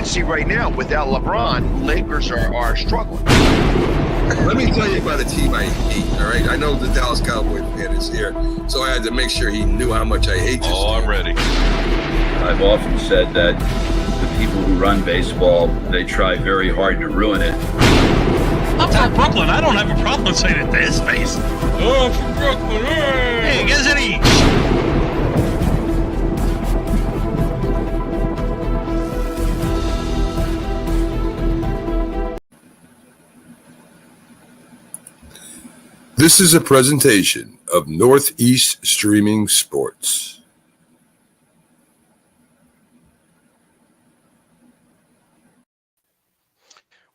can see right now, without LeBron, Lakers are struggling. Let me tell you about a team I hate, all right? I know the Dallas Cowboy fan is here, so I had to make sure he knew how much I hate this team. I'm ready. I've often said that the people who run baseball, they try very hard to ruin it. I'm from Brooklyn. I don't have a problem saying it to his face. Oh, from Brooklyn. Hey, guys, any... This is a presentation of Northeast Streaming Sports.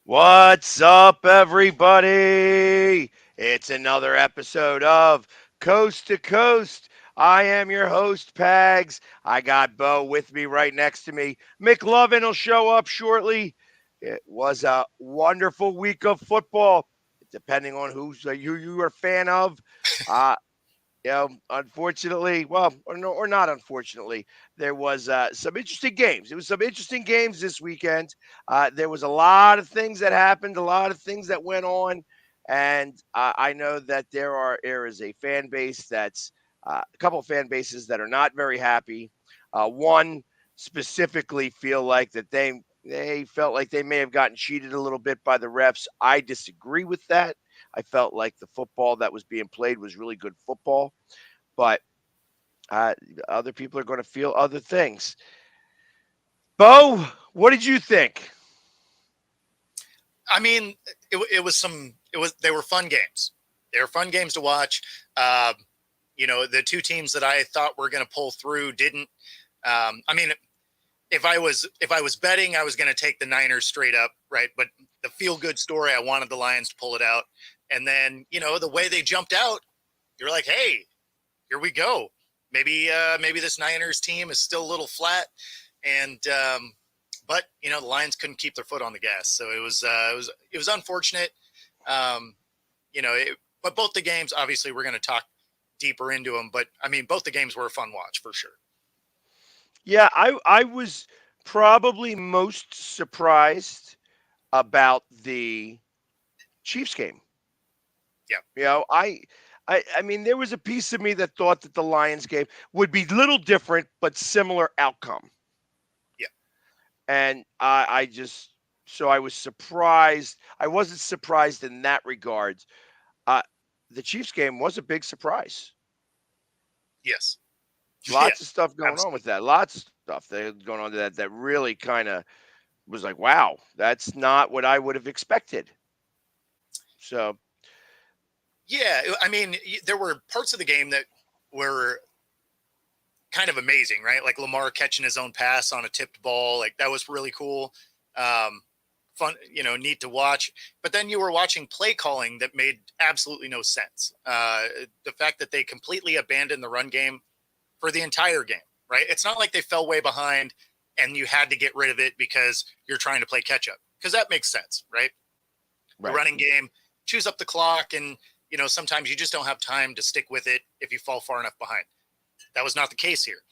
What's up, everybody? It's another episode of Coast to Coast. I am your host, Pags. I got Bo with me right next to me. McLovin will show up shortly. It was a wonderful week of football, depending on who you are a fan of. Unfortunately, or not unfortunately, there was some interesting games. It was some interesting games this weekend. There was a lot of things that happened, a lot of things that went on, and I know that there is a fan base that's a couple of fan bases that are not very happy. One specifically feel like that they felt like they may have gotten cheated a little bit by the refs. I disagree with that. I felt like the football that was being played was really good football, but other people are going to feel other things. Bo, what did you think? I mean, they were fun games. They were fun games to watch. The two teams that I thought were going to pull through didn't. If I was betting, I was going to take the Niners straight up, right? But the feel-good story, I wanted the Lions to pull it out. And then, the way they jumped out, you're like, hey, here we go. Maybe this Niners team is still a little flat. And but the Lions couldn't keep their foot on the gas. So it was unfortunate. But both the games, obviously, we're going to talk deeper into them. But I mean, both the games were a fun watch for sure. Yeah, I was probably most surprised about the Chiefs game. Yeah. I mean, there was a piece of me that thought that the Lions game would be a little different, but similar outcome. Yeah. And I was surprised. I wasn't surprised in that regard. The Chiefs game was a big surprise. Yes. Lots of stuff going on with that. Lots of stuff that going on to that really kind of was like, wow, that's not what I would have expected. So, yeah, I mean, there were parts of the game that were kind of amazing, right? Like Lamar catching his own pass on a tipped ball. Like that was really cool. Fun, neat to watch. But then you were watching play calling that made absolutely no sense. The fact that they completely abandoned the run game for the entire game, right? It's not like they fell way behind and you had to get rid of it because you're trying to play catch up, because that makes sense, right? The running game, chews up the clock, and sometimes you just don't have time to stick with it if you fall far enough behind. That was not the case here.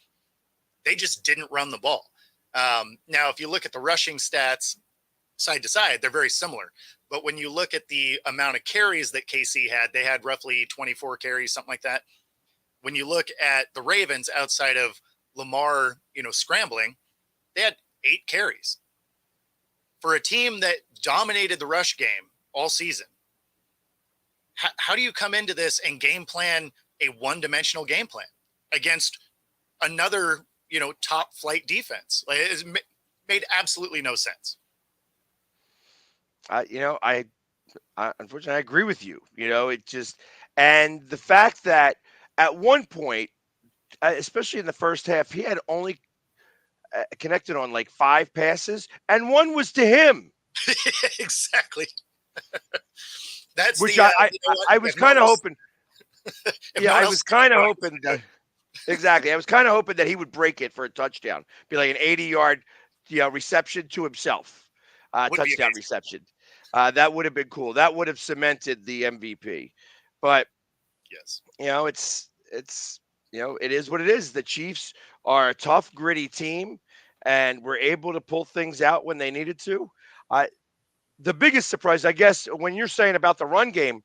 They just didn't run the ball. Now, if you look at the rushing stats side to side, they're very similar. But when you look at the amount of carries that KC had, they had roughly 24 carries, something like that. When you look at the Ravens outside of Lamar, scrambling, they had 8 carries. For a team that dominated the rush game all season, how do you come into this and game plan a one-dimensional game plan against another, top flight defense? Like, it made absolutely no sense. I unfortunately I agree with you. It just, and the fact that at one point, especially in the first half, he had only connected on like 5 passes, and one was to him. Exactly. That's which I was kind of hoping. Yeah, I was kind of hoping that. Exactly, I was kind of hoping that he would break it for a touchdown, be like an 80-yard, reception to himself, touchdown reception. That would have been cool. That would have cemented the MVP. But yes, it's it is what it is. The Chiefs are a tough, gritty team, and were able to pull things out when they needed to. I The biggest surprise, I guess, when you're saying about the run game,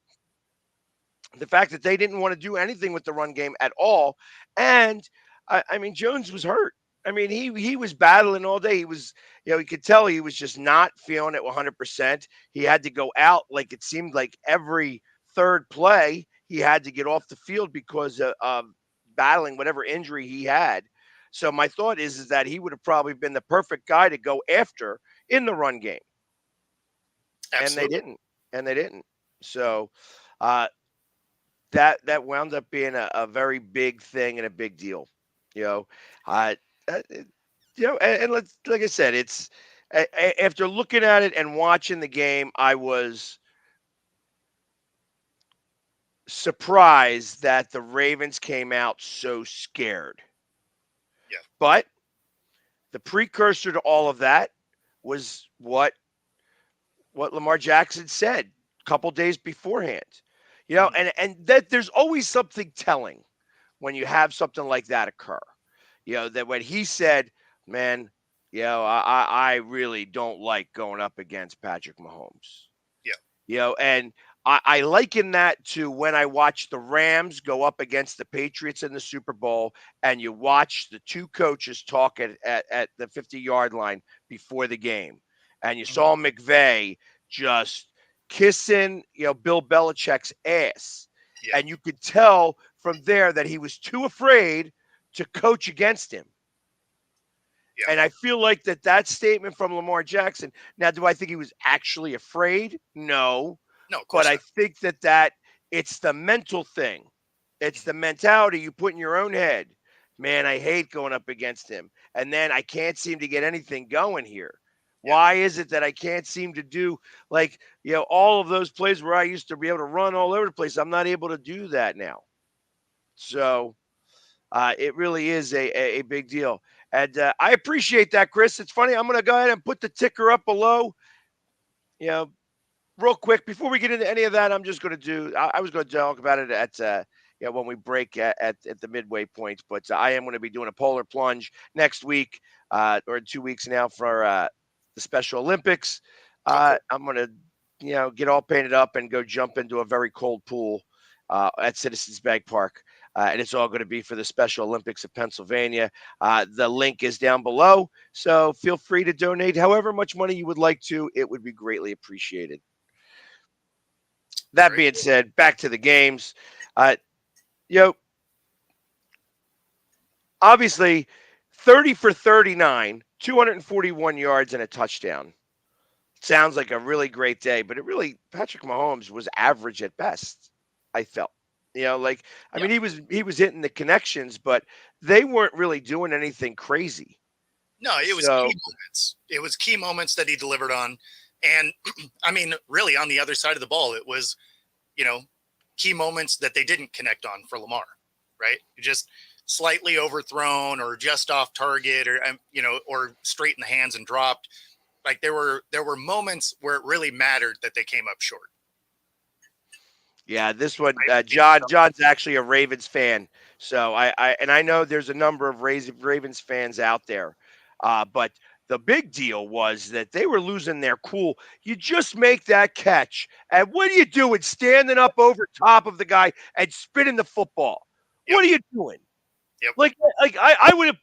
the fact that they didn't want to do anything with the run game at all. And I mean, Jones was hurt. I mean, he was battling all day. He was, you could tell he was just not feeling it 100%. He had to go out, like it seemed like every third play he had to get off the field because of battling whatever injury he had. So my thought is that he would have probably been the perfect guy to go after in the run game, and they Absolutely. didn't. And they didn't. So uh, that wound up being a very big thing and a big deal. You know, uh, it- and let's, like I said, it's after looking at it and watching the game, I was surprised that the Ravens came out so scared. Yeah. But the precursor to all of that was what Lamar Jackson said a couple days beforehand. Mhm. And that there's always something telling when you have something like that occur. That when he said, "Man, I really don't like going up against Patrick Mahomes." Yeah. And I liken that to when I watched the Rams go up against the Patriots in the Super Bowl, and you watch the two coaches talk at the 50-yard line before the game, and you Mhm. saw McVay just kissing, Bill Belichick's ass. Yeah. And you could tell from there that he was too afraid to coach against him. Yeah. And I feel like that statement from Lamar Jackson. Now, do I think he was actually afraid? No, No, of but course I not. think that it's the mental thing. It's Mhm. the mentality you put in your own head. Man, I hate going up against him. And then I can't seem to get anything going here. Yeah. Why is it that I can't seem to do, like, all of those plays where I used to be able to run all over the place? I'm not able to do that now. So it really is a big deal. And I appreciate that, Chris. It's funny. I'm going to go ahead and put the ticker up below. You know, real quick before we get into any of that, I'm just going to do. I was going to talk about it at when we break at the midway point, but I am going to be doing a polar plunge next week or in 2 weeks now for the Special Olympics. Oh, cool. I'm going to get all painted up and go jump into a very cold pool at Citizens Bank Park. And it's all going to be for the Special Olympics of Pennsylvania. The link is down below, so feel free to donate however much money you would like to. It would be greatly appreciated. That Very being cool. said, back to the games. Uh, you know, Obviously, 30 for 39, 241 yards and a touchdown. Sounds like a really great day, but Patrick Mahomes was average at best. I felt, I Yeah. mean, he was hitting the connections, but they weren't really doing anything crazy. No, it was So key moments. It was key moments that he delivered on. And I mean, really on the other side of the ball, it was, you know, key moments that they didn't connect on for Lamar, right? Just slightly overthrown or just off target or, or straight in the hands and dropped. Like there were moments where it really mattered that they came up short. yeah, this one, Right? John's actually a Ravens fan, so I know there's a number of Ravens fans out there, but the big deal was that they were losing their cool. You just make that catch, and what are you doing, standing up over top of the guy and spinning the football? Yep. What are you doing? Yep. Like I would have,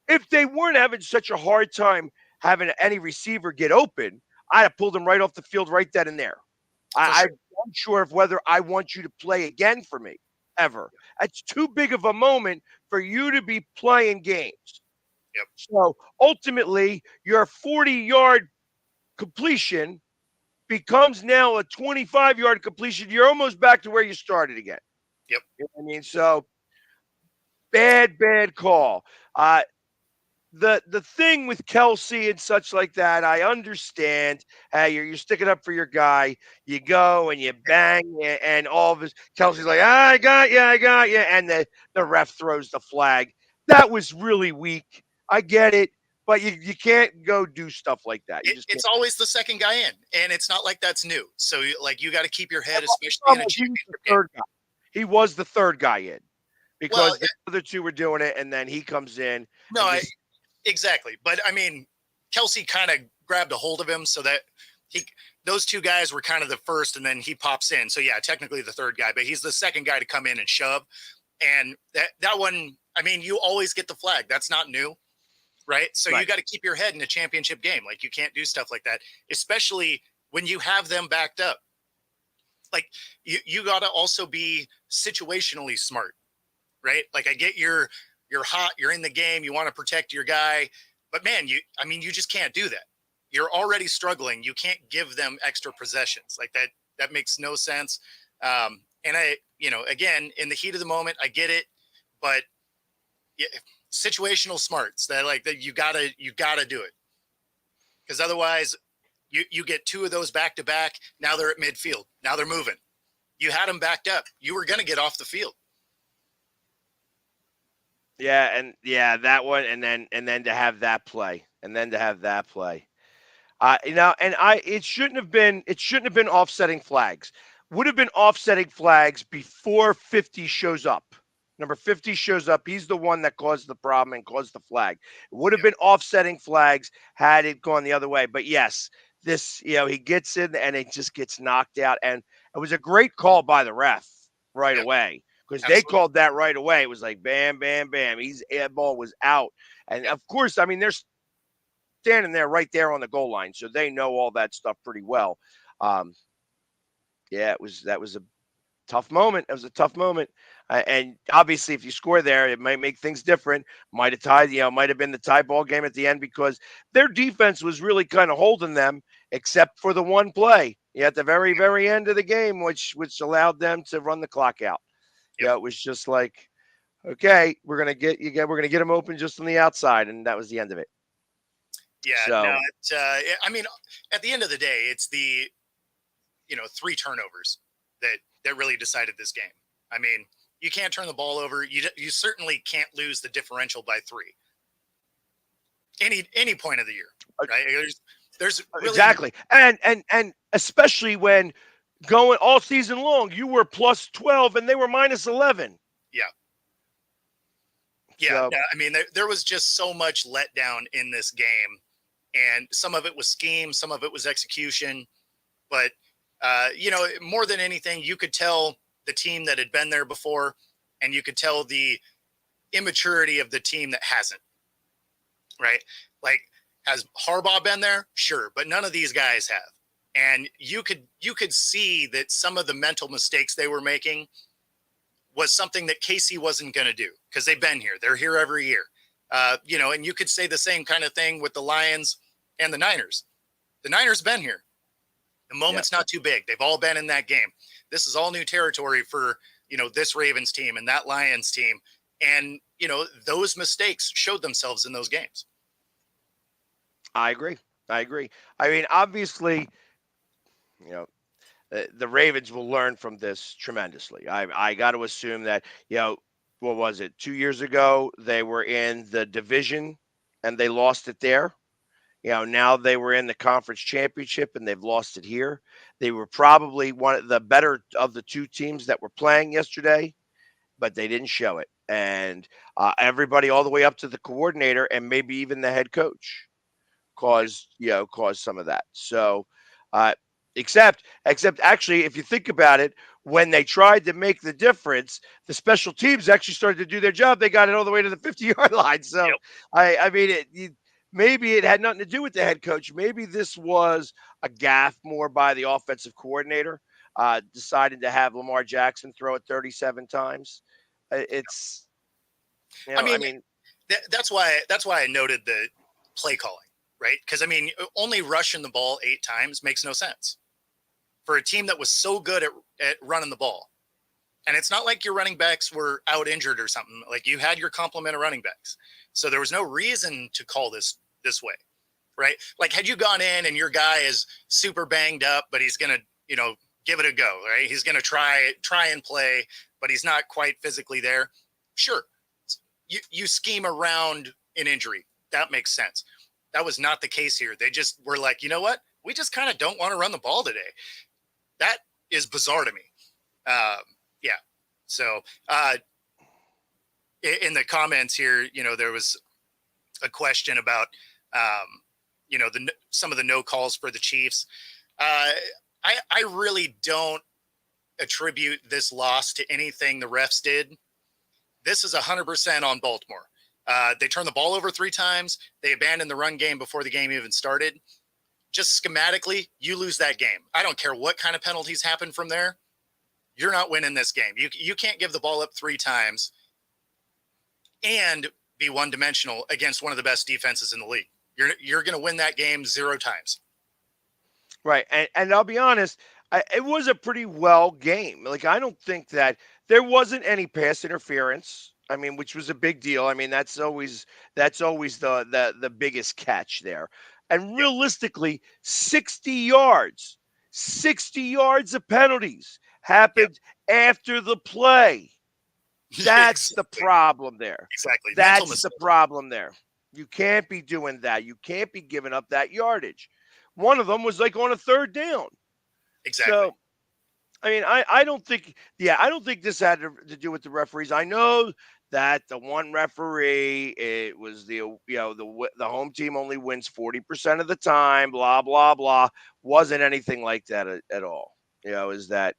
if they weren't having such a hard time having any receiver get open, I'd have pulled him right off the field right then and there. For sure. I'm unsure of whether I want you to play again for me ever. It's too big of a moment for you to be playing games. Yep. So ultimately, your 40-yard completion becomes now a 25-yard completion. You're almost back to where you started again. Yep. You know what I mean? So bad call. The thing with Kelsey and such like that, I understand. Hey, you're sticking up for your guy. You go and you bang, and all of his Kelsey's like, I got you, and the ref throws the flag. That was really weak. I get it, but you can't go do stuff like that. You just can't. It's always the second guy in, and it's not like that's new. So you got to keep your head, The especially in problem a was he was the championship game. third guy. He was the third guy in Well, because the other two were doing it, and then he comes in. no, And just, Exactly. But I mean, Kelsey kind of grabbed a hold of him so that those two guys were kind of the first, and then he pops in. So yeah, technically the third guy, but he's the second guy to come in and shove. And that one, I mean, you always get the flag. That's not new, right? So Right. you got to keep your head in a championship game. Like, you can't do stuff like that, especially when you have them backed up. Like, you got to also be situationally smart, right? Like, I get you're hot, you're in the game, you want to protect your guy, but man, you just can't do that. You're already struggling. You can't give them extra possessions like that. That makes no sense. And again, in the heat of the moment, I get it, but yeah, situational smarts that you gotta do it, because otherwise you get two of those back to back. Now they're at midfield. Now they're moving. You had them backed up. You were going to get off the field. Yeah, and yeah, that one, and then to have that play, and then to have that play. It shouldn't have been offsetting flags. Would have been offsetting flags before 50 shows up. Number 50 shows up. He's the one that caused the problem and caused the flag. It would have been offsetting flags had it gone the other way. But yes, he gets in and it just gets knocked out. And it was a great call by the ref right away, because they Absolutely. called that right away. It was like bam, bam, bam. That ball was out. And of course, I mean, they're standing there right there on the goal line, so they know all that stuff pretty well. That was a tough moment. It was a tough moment, and obviously, if you score there, it might make things different. Might have tied, might have been the tie ball game at the end, because their defense was really kind of holding them, except for the one play at the very, very end of the game, which allowed them to run the clock out. Yep. Yeah, it was just like, okay, we're gonna get them open just on the outside, and that was the end of it. Yeah, So, no, I mean, at the end of the day, it's the 3 turnovers that really decided this game. I mean, you can't turn the ball over. You certainly can't lose the differential by 3. Any point of the year, right? There's really, exactly, and especially when going all season long, you were plus 12 and they were minus 11. Yeah. Yeah, So, I mean, there was just so much letdown in this game, and some of it was scheme, some of it was execution, but more than anything, you could tell the team that had been there before, and you could tell the immaturity of the team that hasn't. Right? Like, has Harbaugh been there? Sure, but none of these guys have, and you could see that some of the mental mistakes they were making was something that Casey wasn't going to do, because they've been here. They're here every year. And you could say the same kind of thing with the Lions and the Niners. The Niners been here. The moment's not too big. They've all been in that game. This is all new territory for, this Ravens team and that Lions team. And, those mistakes showed themselves in those games. I agree. I mean, obviously, the Ravens will learn from this tremendously. I got to assume that, what was it? 2 years ago, they were in the division and they lost it there. Now they were in the conference championship and they've lost it here. They were probably one of the better of the 2 teams that were playing yesterday, but they didn't show it. And everybody all the way up to the coordinator and maybe even the head coach caused some of that. So, except actually, if you think about it, when they tried to make the difference, the special teams actually started to do their job. They got it all the way to the 50-yard line. So, Yep. I mean, maybe it had nothing to do with the head coach. Maybe this was a gaffe more by the offensive coordinator, deciding to have Lamar Jackson throw it 37 times. It's, I mean, that's why I noted the play calling, right? Because, I mean, only rushing the ball 8 times makes no sense for a team that was so good at running the ball. And it's not like your running backs were out injured or something. Like, you had your complement of running backs. So there was no reason to call this way, right? Like, had you gone in and your guy is super banged up, but he's going to, give it a go, right? He's going to try and play, but he's not quite physically there. Sure. You scheme around an injury. That makes sense. That was not the case here. They just were like, you know what? We just kind of don't want to run the ball today. That is bizarre to me. Yeah. So in the comments here, there was a question about, some of the no calls for the Chiefs. I really don't attribute this loss to anything the refs did. This is 100% on Baltimore. They turned the ball over 3 times. They abandoned the run game before the game even started. Just schematically, you lose that game. I don't care what kind of penalties happen from there. You're not winning this game. You can't give the ball up 3 times and be one-dimensional against one of the best defenses in the league. You're going to win that game 0 times. Right. And I'll be honest, it was a pretty well game. Like, I don't think that there wasn't any pass interference. I mean, which was a big deal. I mean, that's always the biggest catch there. And realistically, 60 yards of penalties happened after the play. That's the problem there. Exactly. That's the problem there. You can't be doing that. You can't be giving up that yardage. One of them was like on a 3rd down. Exactly. So, I mean, I don't think this had to do with the referees. I know that the one referee, it was the home team only wins 40% of the time, blah, blah, blah. Wasn't anything like that at all. Is that,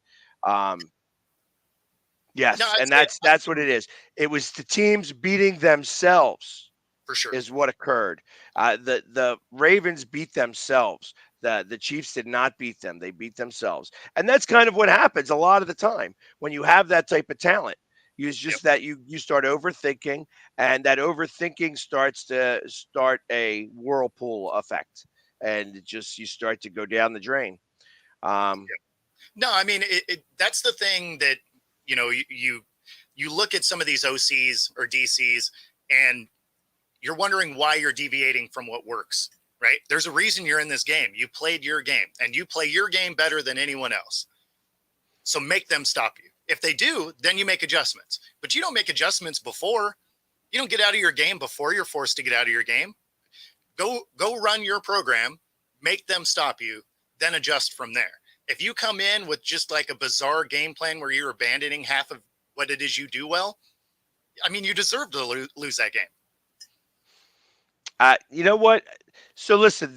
yes. No, And that's what it is. It was the teams beating themselves. For sure. Is what occurred. The Ravens beat themselves. The Chiefs did not beat them. They beat themselves. And that's kind of what happens a lot of the time when you have that type of talent. It's just that you start overthinking, and that overthinking starts a whirlpool effect. And you start to go down the drain. No, I mean, that's the thing that, you look at some of these OCs or DCs and you're wondering why you're deviating from what works, right? There's a reason you're in this game. You played your game, and you play your game better than anyone else. So make them stop you. If they do, then you make adjustments. But you don't make adjustments before. You don't get out of your game before you're forced to get out of your game. Go run your program, make them stop you, then adjust from there. If you come in with just like a bizarre game plan where you're abandoning half of what it is you do well, I mean, you deserve to lose that game. You know what? So listen,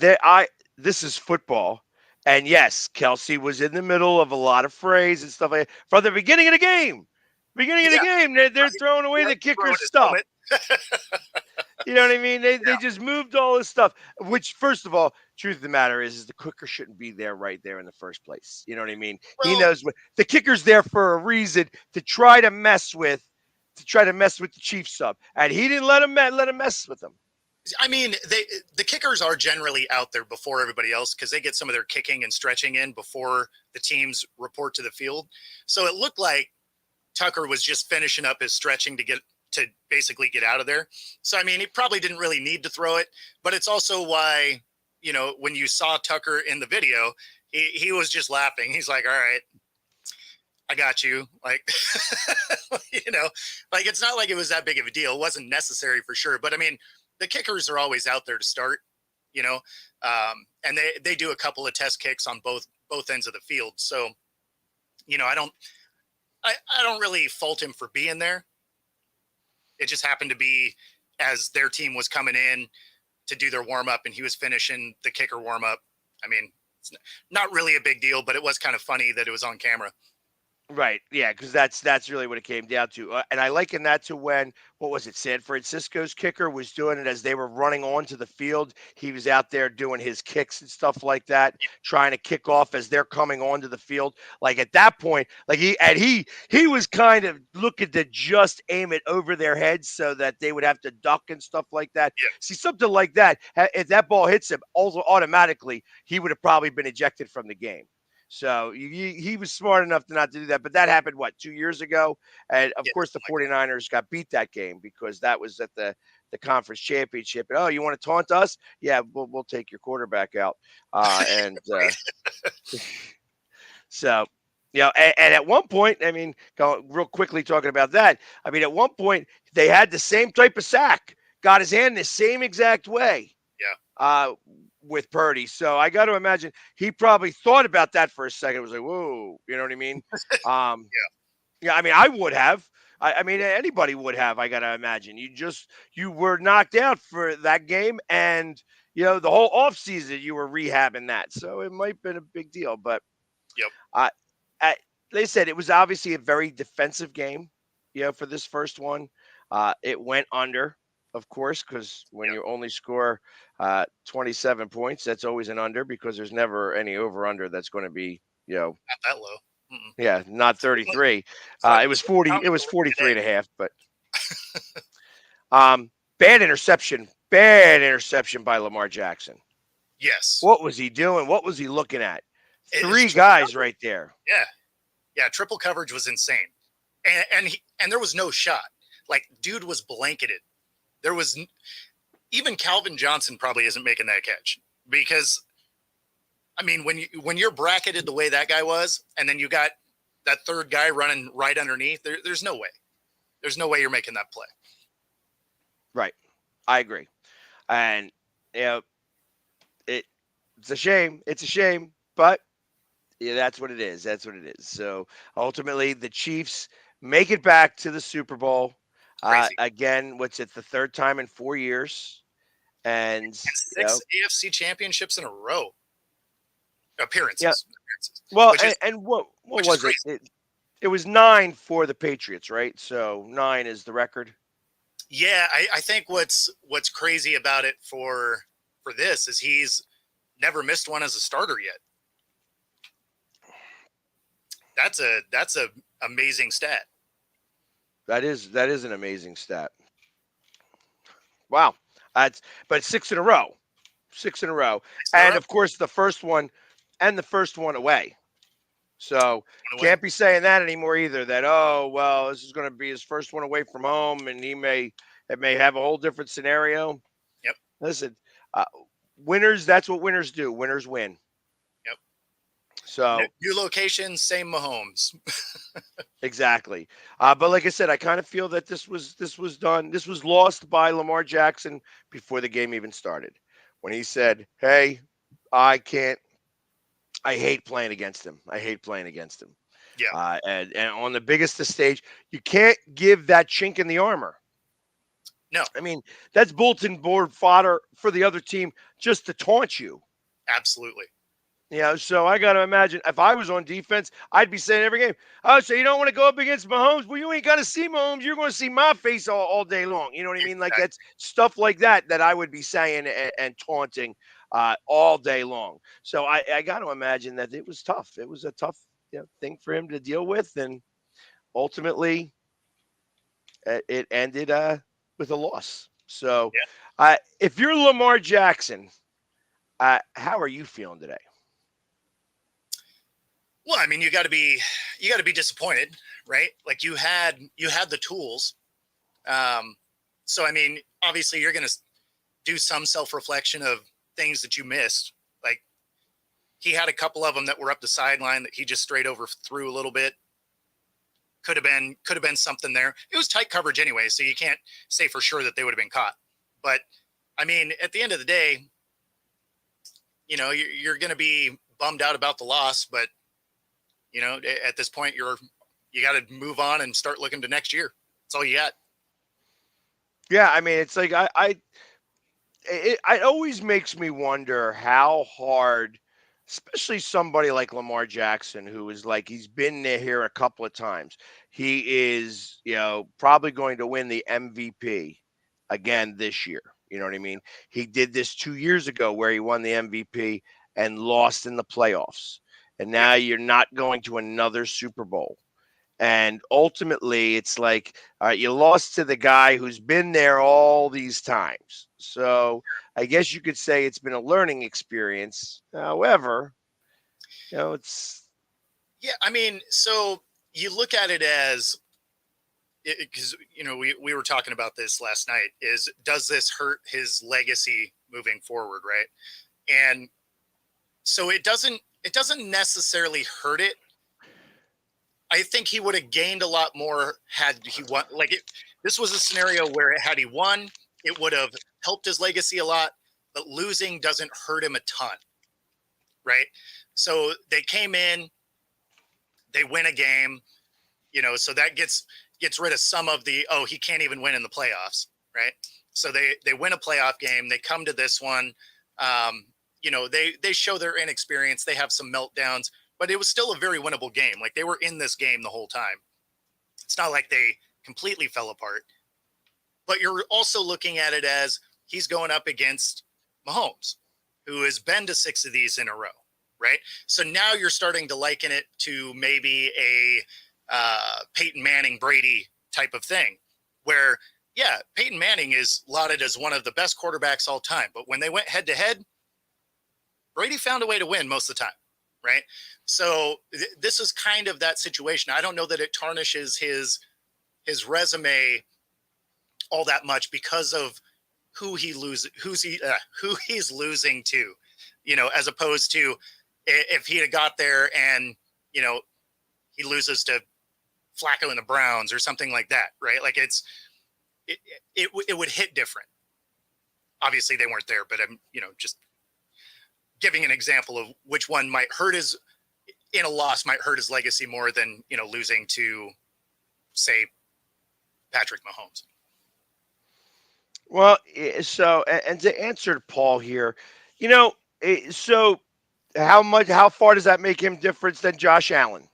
this is football, and yes, Kelsey was in the middle of a lot of phrase and stuff like that from the beginning of the game. They're throwing away the kicker stuff. You know what I mean? They just moved all this stuff. Which, first of all, truth of the matter is the kicker shouldn't be there right there in the first place. You know what I mean? Well, he knows the kicker's there for a reason to try to mess with the Chiefs sub, and he didn't let him mess with them. I mean, the kickers are generally out there before everybody else because they get some of their kicking and stretching in before the teams report to the field. So it looked like Tucker was just finishing up his stretching to basically get out of there. So, I mean, he probably didn't really need to throw it, but it's also why, when you saw Tucker in the video, he was just laughing. He's like, all right, I got you. Like, like it's not like it was that big of a deal. It wasn't necessary for sure. But I mean, the kickers are always out there to start, and they do a couple of test kicks on both ends of the field. So, I don't really fault him for being there. It just happened to be as their team was coming in to do their warm up and he was finishing the kicker warm up. I mean, it's not really a big deal, but it was kind of funny that it was on camera. Right. Yeah, because that's really what it came down to. And I liken that to when, San Francisco's kicker was doing it as they were running onto the field. He was out there doing his kicks and stuff like that, trying to kick off as they're coming onto the field. Like at that point, like he was kind of looking to just aim it over their heads so that they would have to duck and stuff like that. Yeah. See, something like that, if that ball hits him, also automatically, he would have probably been ejected from the game. So he was smart enough to not to do that. But that happened, 2 years ago? And, of course, the 49ers got beat that game because that was at the conference championship. And, oh, you want to taunt us? Yeah, we'll take your quarterback out. So, and at one point, I mean, going real quickly talking about that, I mean, at one point, they had the same type of sack, got his hand the same exact way. Yeah. With Purdy. So I got to imagine he probably thought about that for a second. It was like, whoa, you know what I mean? Yeah, I mean, I would have, I mean, anybody would have. I gotta imagine. You were knocked out for that game, and the whole offseason you were rehabbing that, so it might have been a big deal. But Yep. I, I they said it was obviously a very defensive game, for this first one. It went under, of course, because when Yep. you only score 27 points, that's always an under because there's never any over under that's going to be, Not that low. Mm-mm. yeah, not Certainly, 33. certainly It was 40. It counting was the lead 43 today. and a half. But bad interception. Bad interception by Lamar Jackson. Yes. What was he doing? What was he looking at? It's Three triple guys coverage. right there. Yeah. Yeah. Triple coverage was insane. And there was no shot. Like, dude was blanketed. There was even Calvin Johnson probably isn't making that catch because, I mean, when you're bracketed the way that guy was, and then you got that third guy running right underneath, there's no way. There's no way you're making that play. Right. I agree. And it's a shame. It's a shame, but that's what it is. That's what it is. So ultimately, the Chiefs make it back to the Super Bowl. Crazy. Again, what's it? The third time in 4 years, and And 6 AFC championships in a row. Appearances. yeah. Appearances. Well, Which is and what which is was it? crazy. It was 9 for the Patriots, right? So 9 is the record. Yeah, I think what's crazy about it for this is he's never missed one as a starter yet. That's a amazing stat. That is an amazing stat. Wow. But 6 in a row. 6 in a row. And of course the first one away. So can't be saying that anymore either. That this is going to be his first one away from home, and it may have a whole different scenario. Yep. Listen, winners. That's what winners do. Winners win. Yep. So new location, same Mahomes. exactly. But like I said, I kind of feel that this was done. This was lost by Lamar Jackson before the game even started, when he said, "Hey, I can't. I hate playing against him. I hate playing against him." Yeah. And on the biggest stage, you can't give that chink in the armor. No. I mean, that's bulletin board fodder for the other team just to taunt you. Absolutely. So I got to imagine if I was on defense, I'd be saying every game, "Oh, so you don't want to go up against Mahomes? Well, you ain't got to see Mahomes. You're going to see my face all day long." You know what I mean? Like, that's stuff like that I would be saying and taunting all day long. So I got to imagine that it was tough. It was a tough thing for him to deal with. And ultimately, it ended with a loss. So if you're Lamar Jackson, how are you feeling today? Well, I mean, you got to be disappointed, right? Like you had the tools. So I mean, obviously you're going to do some self-reflection of things that you missed. Like he had a couple of them that were up the sideline that he just straight overthrew a little bit. Could have been something there. It was tight coverage anyway, so you can't say for sure that they would have been caught. But I mean, at the end of the day, you're going to be bummed out about the loss, but at this point, you got to move on and start looking to next year. That's all you got. Yeah, I mean, it's like it always makes me wonder how hard, especially somebody like Lamar Jackson, who is like he's been there here a couple of times. He is, probably going to win the MVP again this year. You know what I mean? He did this 2 years ago where he won the MVP and lost in the playoffs. And now you're not going to another Super Bowl. And ultimately, it's like, all right, you lost to the guy who's been there all these times. So I guess you could say it's been a learning experience. However, it's. Yeah, I mean, so you look at it as, because, we were talking about this last night, is does this hurt his legacy moving forward, right? And so it doesn't necessarily hurt it. I think he would have gained a lot more had he won. Like this was a scenario where had he won, it would have helped his legacy a lot, but losing doesn't hurt him a ton, right? So they came in, they win a game, so that gets gets rid of some of the, he can't even win in the playoffs, right? So they win a playoff game. They come to this one. They show their inexperience. They have some meltdowns, but it was still a very winnable game. Like, they were in this game the whole time. It's not like they completely fell apart. But you're also looking at it as he's going up against Mahomes, who has been to 6 of these in a row, right? So now you're starting to liken it to maybe a Peyton Manning Brady type of thing, where, yeah, Peyton Manning is lauded as one of the best quarterbacks all time. But when they went head to head, Brady found a way to win most of the time, right? So this is kind of that situation. I don't know that it tarnishes his resume all that much because of who he's losing to, as opposed to if he had got there and, he loses to Flacco and the Browns or something like that, right? Like, it would hit different. Obviously they weren't there, but I'm, just giving an example of which one might hurt in a loss might hurt his legacy more than, losing to, say, Patrick Mahomes. Well, so and to answer Paul here, so how far does that make him different than Josh Allen?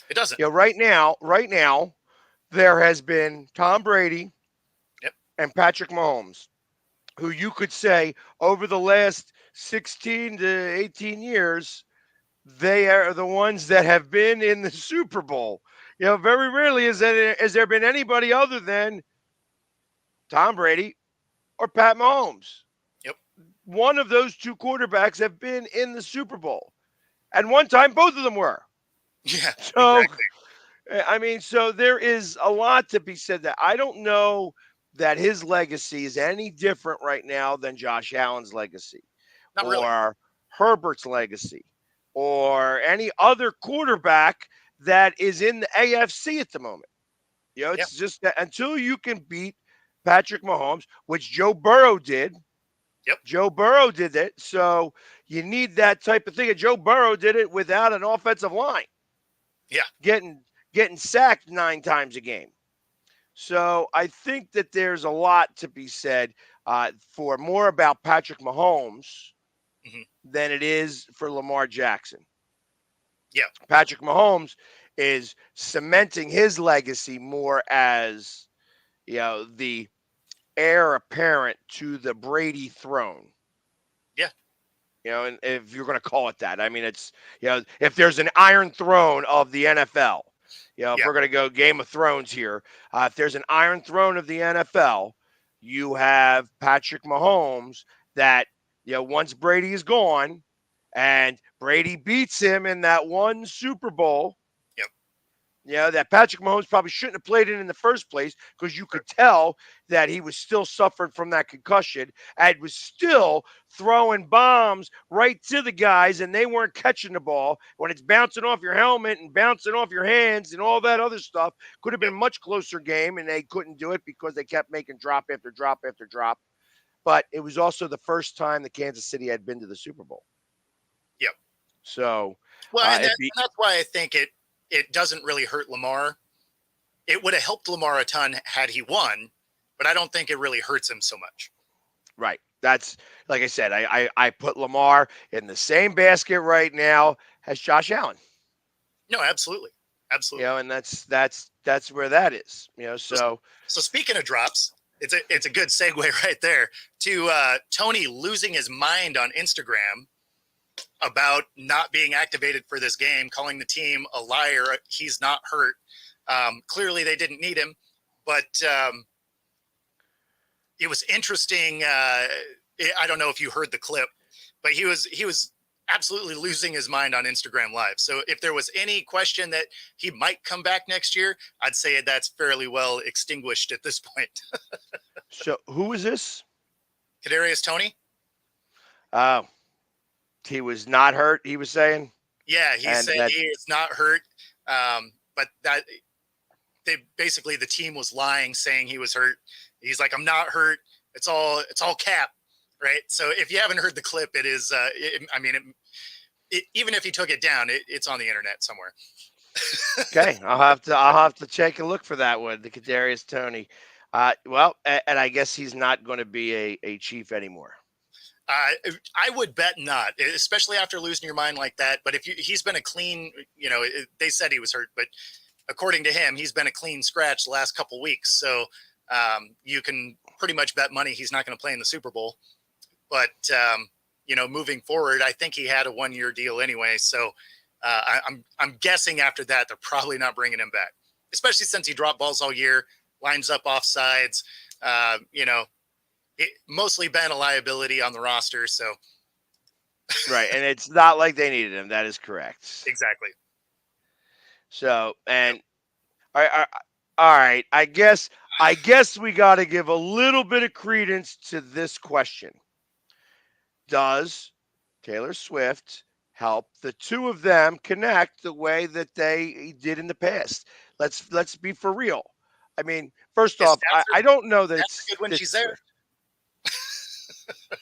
It doesn't. Right now, there has been Tom Brady and Patrick Mahomes, who you could say over the last 16 to 18 years, they are the ones that have been in the Super Bowl. Very rarely has there been anybody other than Tom Brady or Pat Mahomes. Yep. One of those two quarterbacks have been in the Super Bowl. And one time, both of them were. Yeah. So, exactly. So there is a lot to be said that I don't know that his legacy is any different right now than Josh Allen's legacy. Not or really. Herbert's legacy or any other quarterback that is in the AFC at the moment. It's just that until you can beat Patrick Mahomes, which Joe Burrow did. Yep. Joe Burrow did it. So you need that type of thing. And Joe Burrow did it without an offensive line. Yeah. Getting sacked 9 times a game. So I think that there's a lot to be said for more about Patrick Mahomes than it is for Lamar Jackson. Yeah. Patrick Mahomes is cementing his legacy more as, the heir apparent to the Brady throne. Yeah. And if you're going to call it that, I mean, it's, if there's an Iron Throne of the NFL, if we're going to go Game of Thrones here, if there's an Iron Throne of the NFL, you have Patrick Mahomes that, once Brady is gone and Brady beats him in that one Super Bowl, that Patrick Mahomes probably shouldn't have played in the first place because you could tell that he was still suffering from that concussion and was still throwing bombs right to the guys, and they weren't catching the ball. When it's bouncing off your helmet and bouncing off your hands and all that other stuff, could have been a much closer game, and they couldn't do it because they kept making drop after drop after drop. But it was also the first time that Kansas City had been to the Super Bowl. Yep. So, and that's why I think it doesn't really hurt Lamar. It would have helped Lamar a ton had he won, but I don't think it really hurts him so much. Right. That's, like I said, I put Lamar in the same basket right now as Josh Allen. No, absolutely. Absolutely. And that's where that is. So speaking of drops, it's a good segue right there to Tony losing his mind on Instagram about not being activated for this game, calling the team a liar. He's not hurt. Clearly they didn't need him, but it was interesting. I don't know if you heard the clip, but he was absolutely losing his mind on Instagram Live. So if there was any question that he might come back next year, I'd say that's fairly well extinguished at this point. So who is this? Kadarius Toney. He was not hurt, he was saying? Yeah, he said he is not hurt. But that basically the team was lying, saying he was hurt. He's like, I'm not hurt. It's all cap, right? So if you haven't heard the clip, it is. Even if he took it down, it's on the internet somewhere. Okay, I'll have to take a look for that one, the Kadarius Toney. Well, and I guess he's not going to be a Chief anymore. I would bet not, especially after losing your mind like that. But he's been a clean, they said he was hurt, but according to him, he's been a clean scratch the last couple weeks. So you can pretty much bet money he's not going to play in the Super Bowl. But moving forward, I think he had a 1-year deal anyway. So I'm guessing after that they're probably not bringing him back, especially since he dropped balls all year, lines up offsides. It mostly been a liability on the roster. So Right, and it's not like they needed him. That is correct. exactly. So, and all right, I guess we got to give a little bit of credence to this question. Does Taylor Swift help the two of them connect the way that they did in the past? Let's be for real. I mean, first His off, stats I don't know that are good when she's there. Swift.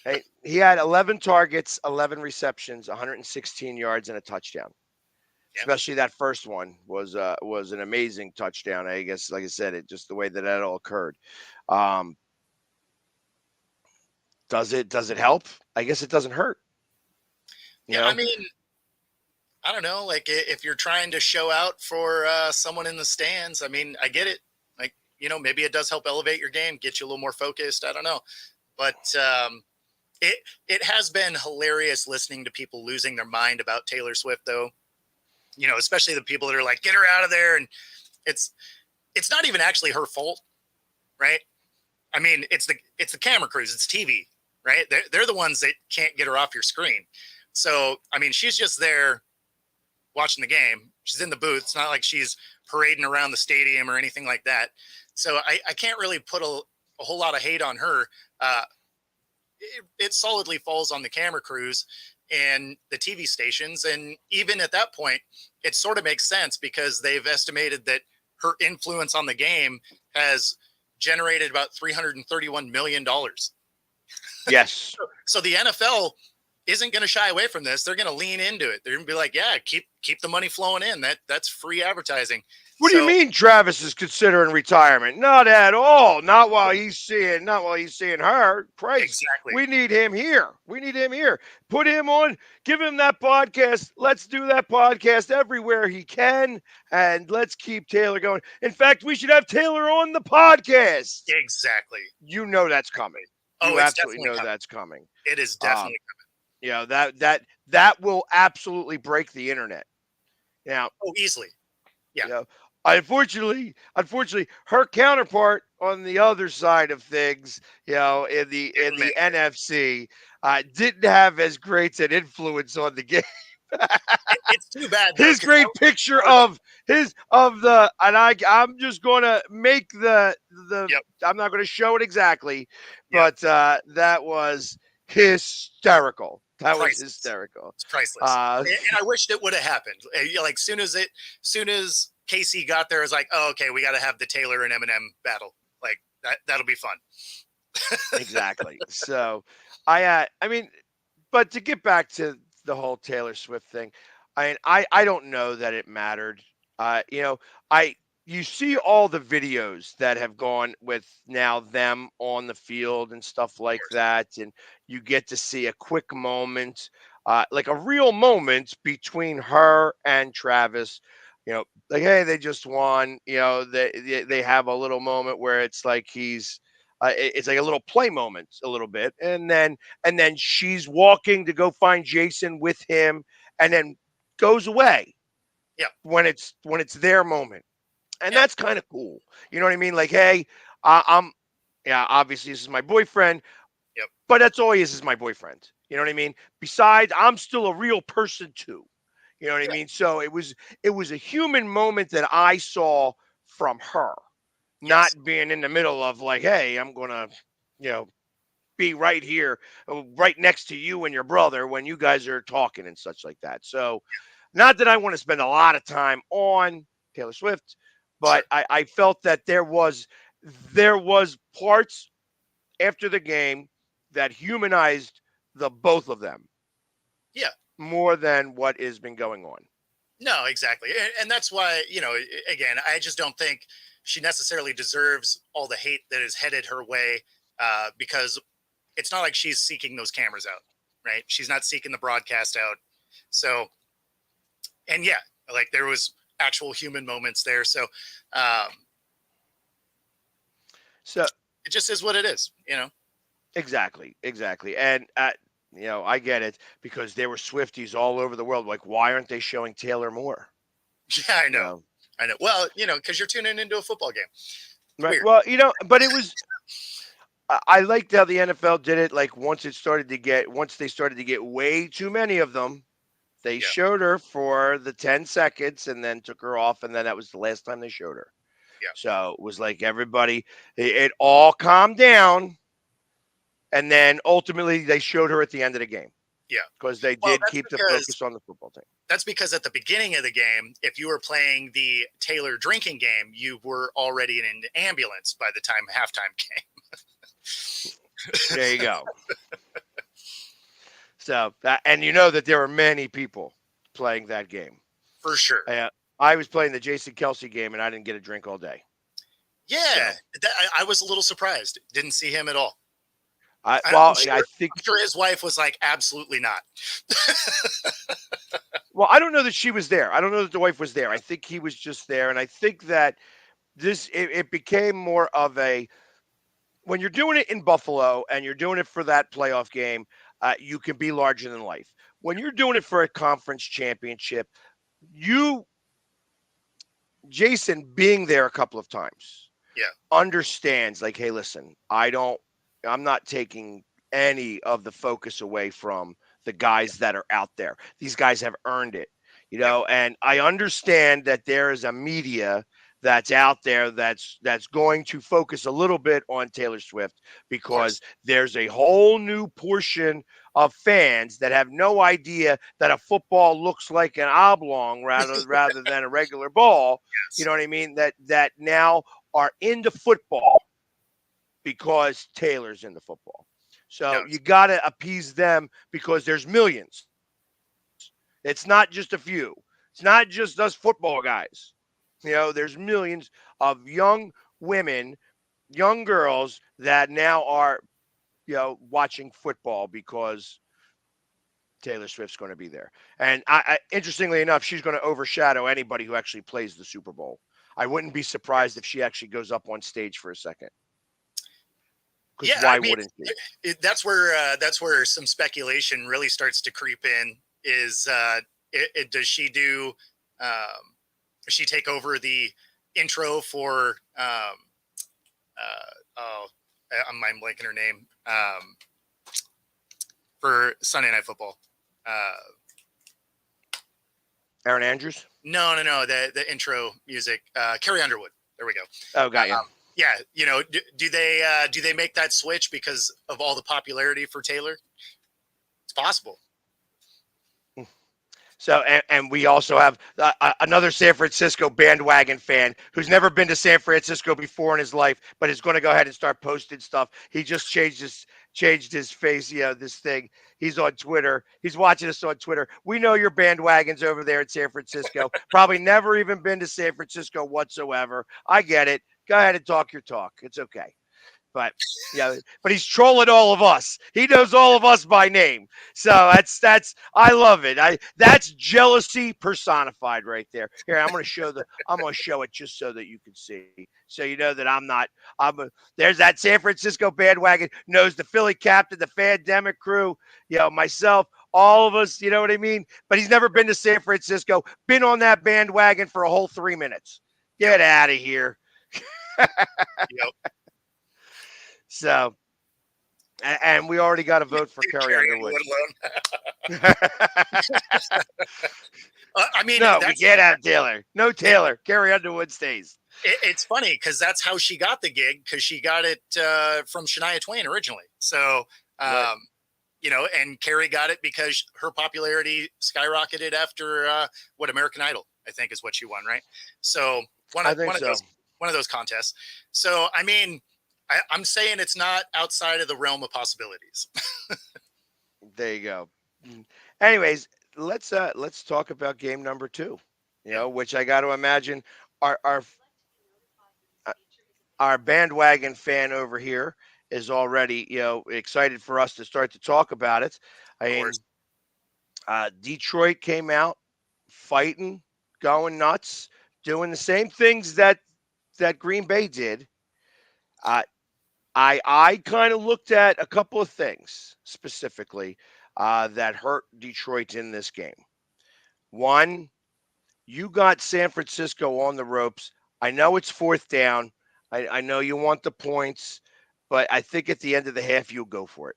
Hey, he had 11 targets, 11 receptions, 116 yards, and a touchdown. Yeah. Especially that first one was an amazing touchdown. I guess, like I said, it just the way that all occurred. Does it help? I guess it doesn't hurt. You know? I mean, I don't know. Like if you're trying to show out for someone in the stands, I mean, I get it. Like maybe it does help elevate your game, get you a little more focused. I don't know, but it has been hilarious listening to people losing their mind about Taylor Swift, though. Especially the people that are like, get her out of there, and it's not even actually her fault, right? I mean, it's the camera crews, it's TV, right? They're the ones that can't get her off your screen. So, I mean, she's just there watching the game. She's in the booth. It's not like she's parading around the stadium or anything like that. So I can't really put a whole lot of hate on her. It solidly falls on the camera crews and the TV stations. And even at that point, it sort of makes sense because they've estimated that her influence on the game has generated about $331 million. Yes. So the NFL isn't going to shy away from this. They're going to lean into it. They're going to be like, yeah, keep the money flowing in. That's free advertising. What do you mean Travis is considering retirement? Not at all. Not while he's seeing her. Christ. Exactly. We need him here. Put him on, give him that podcast. Let's do that podcast everywhere he can. And let's keep Taylor going. In fact, we should have Taylor on the podcast. Exactly. You know that's coming. Oh, you it's absolutely know coming. that's coming. It is definitely coming. That will absolutely break the internet. Now, easily. Yeah. Unfortunately, her counterpart on the other side of things, in the NFC, didn't have as great an influence on the game. It's too bad. His great picture of the, and I'm just gonna make the Yep. I'm not gonna show it exactly, but that was hysterical. That was hysterical. It's priceless. And I wished it would have happened. Like soon as Casey got there, I was like, oh, okay, we got to have the Taylor and Eminem battle. Like that'll be fun. Exactly. So I mean, but to get back to the whole Taylor Swift thing, I don't know that it mattered. You see all the videos that have gone with now them on the field and stuff like that, and you get to see a quick moment, like a real moment between her and Travis. Like, hey, they just won. They have a little moment where it's like it's like a little play moment, a little bit, and then she's walking to go find Jason with him, and then goes away. Yeah. When it's their moment. And that's kind of cool. You know what I mean? Like, hey, obviously this is my boyfriend. Yep. But that's all he is my boyfriend. You know what I mean? Besides, I'm still a real person too. You know what I mean? So it was a human moment that I saw from her, not being in the middle of like, hey, I'm gonna, be right here, right next to you and your brother when you guys are talking and such like that. So, not that I want to spend a lot of time on Taylor Swift. But I felt that there was parts after the game that humanized the both of them. Yeah. More than what has been going on. No, exactly. And that's why, again, I just don't think she necessarily deserves all the hate that is headed her way, because it's not like she's seeking those cameras out, right? She's not seeking the broadcast out. So, and yeah, like there was actual human moments there. So, um, So it just is what it is. exactly, exactly, and I get it because there were Swifties all over the world. Like, why aren't they showing Taylor more? Yeah, I You know. know, I know. Well, because you're tuning into a football game. It's right? weird. Well, but it was. I liked how the NFL did it. Like once they started to get way too many of them, they Yeah. showed her for the 10 seconds and then took her off, and then that was the last time they showed her. Yeah. So it was like everybody, it all calmed down, and then ultimately they showed her at the end of the game Yeah. because they Well, did keep the focus on the football team. that's because at the beginning of the game, if you were playing the Taylor drinking game, you were already in an ambulance by the time halftime came. There you go. So and you know that there were many people playing that game. For sure. I was playing the Jason Kelsey game, and I didn't get a drink all day. Yeah, So, I was a little surprised. Didn't see him at all. I I'm think. sure his wife was like, absolutely not. Well, I don't know that she was there. I don't know that the wife was there. I think he was just there, and I think that it became more of a when you're doing it in Buffalo and you're doing it for that playoff game, you can be larger than life. When you're doing it for a conference championship, you Jason being there a couple of times, Yeah, understands like, hey, listen, I'm not taking any of the focus away from the guys that are out there. These guys have earned it, yeah, and I understand that there is a media that's out there that's going to focus a little bit on Taylor Swift of because course. there's a whole new portion of fans that have no idea that a football looks like an oblong rather than a regular ball. You Yes. know what I mean? That now are into football because Taylor's into football. No, So you got to appease them because there's millions. It's not just a few. It's not just us football guys. There's millions of young women, young girls that now are, watching football because Taylor Swift's going to be there. And interestingly enough, she's going to overshadow anybody who actually plays the Super Bowl. I wouldn't be surprised yes. if she actually goes up on stage for a second. Because Yeah, I why mean, wouldn't she? that's where some speculation really starts to creep in. Is does she do? Does she take over the intro for? Oh, I'm blanking her name. For Sunday Night Football. Aaron Andrews? No. The intro music. Carrie Underwood. There we go. Oh, got you. Yeah, do they make that switch because of all the popularity for Taylor? It's possible. So, and we also have another San Francisco bandwagon fan who's never been to San Francisco before in his life, but is going to go ahead and start posting stuff. He just changed his face. This thing. He's on Twitter. He's watching us on Twitter. We know your bandwagons over there in San Francisco. Probably never even been to San Francisco whatsoever. I get it. Go ahead and talk your talk. It's okay. But but he's trolling all of us. He knows all of us by name. So that's I love it. That's jealousy personified right there. Here, I'm gonna show it just so that you can see. So you know that there's that San Francisco bandwagon, knows the Philly captain, the Fandemic crew, myself, all of us, you know what I mean? But he's never been to San Francisco, been on that bandwagon for a whole 3 minutes. Get out of here. Yep. So, and we already got a vote for Carrie Underwood. I mean, no, we can't have Taylor. No Taylor. Carrie Underwood stays. It's funny because that's how she got the gig, because she got it from Shania Twain originally. So, Right. And Carrie got it because her popularity skyrocketed after American Idol, I think, is what she won, right? So one of those contests. So, I mean, I'm saying it's not outside of the realm of possibilities. There you go. Anyways, let's talk about game number 2. which I got to imagine our our uh, our bandwagon fan over here is already excited for us to start to talk about it. I Of mean, course. Detroit came out fighting, going nuts, doing the same things that Green Bay did. Uh, I kind of looked at a couple of things specifically that hurt Detroit in this game. One, you got San Francisco on the ropes. I know it's fourth down. I know you want the points, but I think at the end of the half you'll go for it.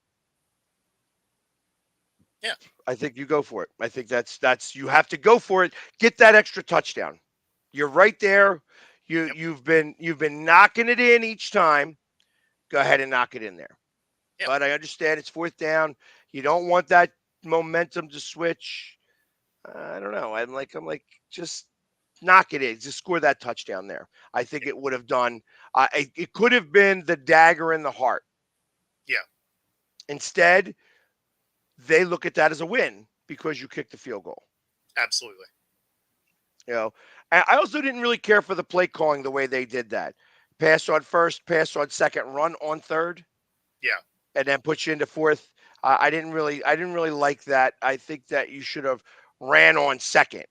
Yeah. I think you go for it. I think that's you have to go for it. Get that extra touchdown. You're right there. Yep. You've been knocking it in each time. Go ahead and knock it in there. Yep. But I understand it's fourth down. You don't want that momentum to switch. I don't know. I'm like, just knock it in. Just score that touchdown there. I think it would have done. It could have been the dagger in the heart. Yeah. Instead, they look at that as a win because you kicked the field goal. Absolutely. You know, I also didn't really care for the play calling the way they did that. Pass on first, pass on second, run on third, Yeah. and then put you into fourth. I didn't really like that. I think that you should have ran on second.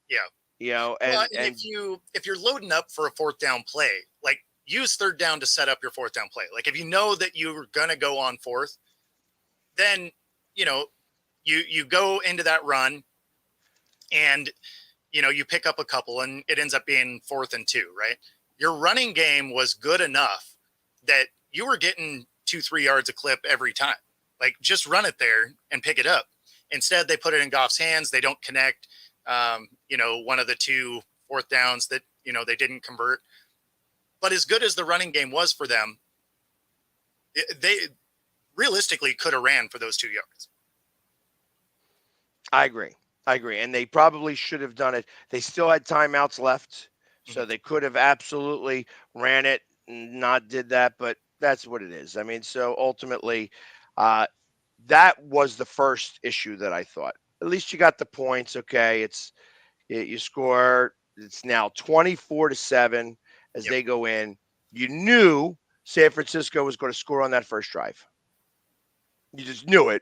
Yeah. You know, Well, and and and if you're loading up for a fourth down play, like use third down to set up your fourth down play. Like if you know that you're gonna go on fourth, then you know you go into that run and you pick up a couple and it ends up being 4th and 2, right? Your running game was good enough that you were getting 2-3 yards a clip every time. Like just run it there and pick it up. Instead, they put it in Goff's hands. They don't connect. One of the two fourth downs that they didn't convert. But as good as the running game was for them, they realistically could have ran for those 2 yards. I agree. I agree. And they probably should have done it. They still had timeouts left, so they could have absolutely ran it and not did that. But that's what it is. I mean, so ultimately, uh, that was the first issue that I thought. At least you got the points. Okay, you score. It's now 24-7 as Yep. they go in. You knew San Francisco was going to score on that first drive. You just knew it.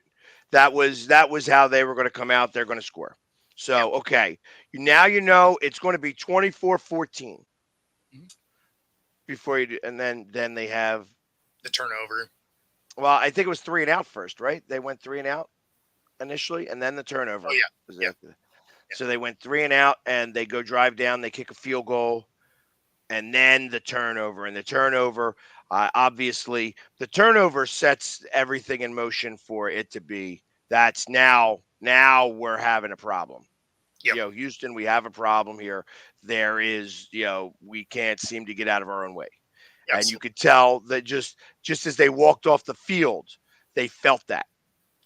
That was how they were going to come out. They're going to score. So, okay, now you know it's going to be 24-14 Mhm. before you do, and then they have. The turnover. Well, I think it was 3 and out first, right? They went 3 and out initially, and then the turnover. Oh yeah. Was Yeah. after. So they went 3 and out, and they go drive down. They kick a field goal, and then the turnover. And the turnover, obviously, the turnover sets everything in motion for it to be. That's now we're having a problem. Yep. Houston, we have a problem here. There is, we can't seem to get out of our own way. And you Absolutely. could tell that just as they walked off the field, they felt that.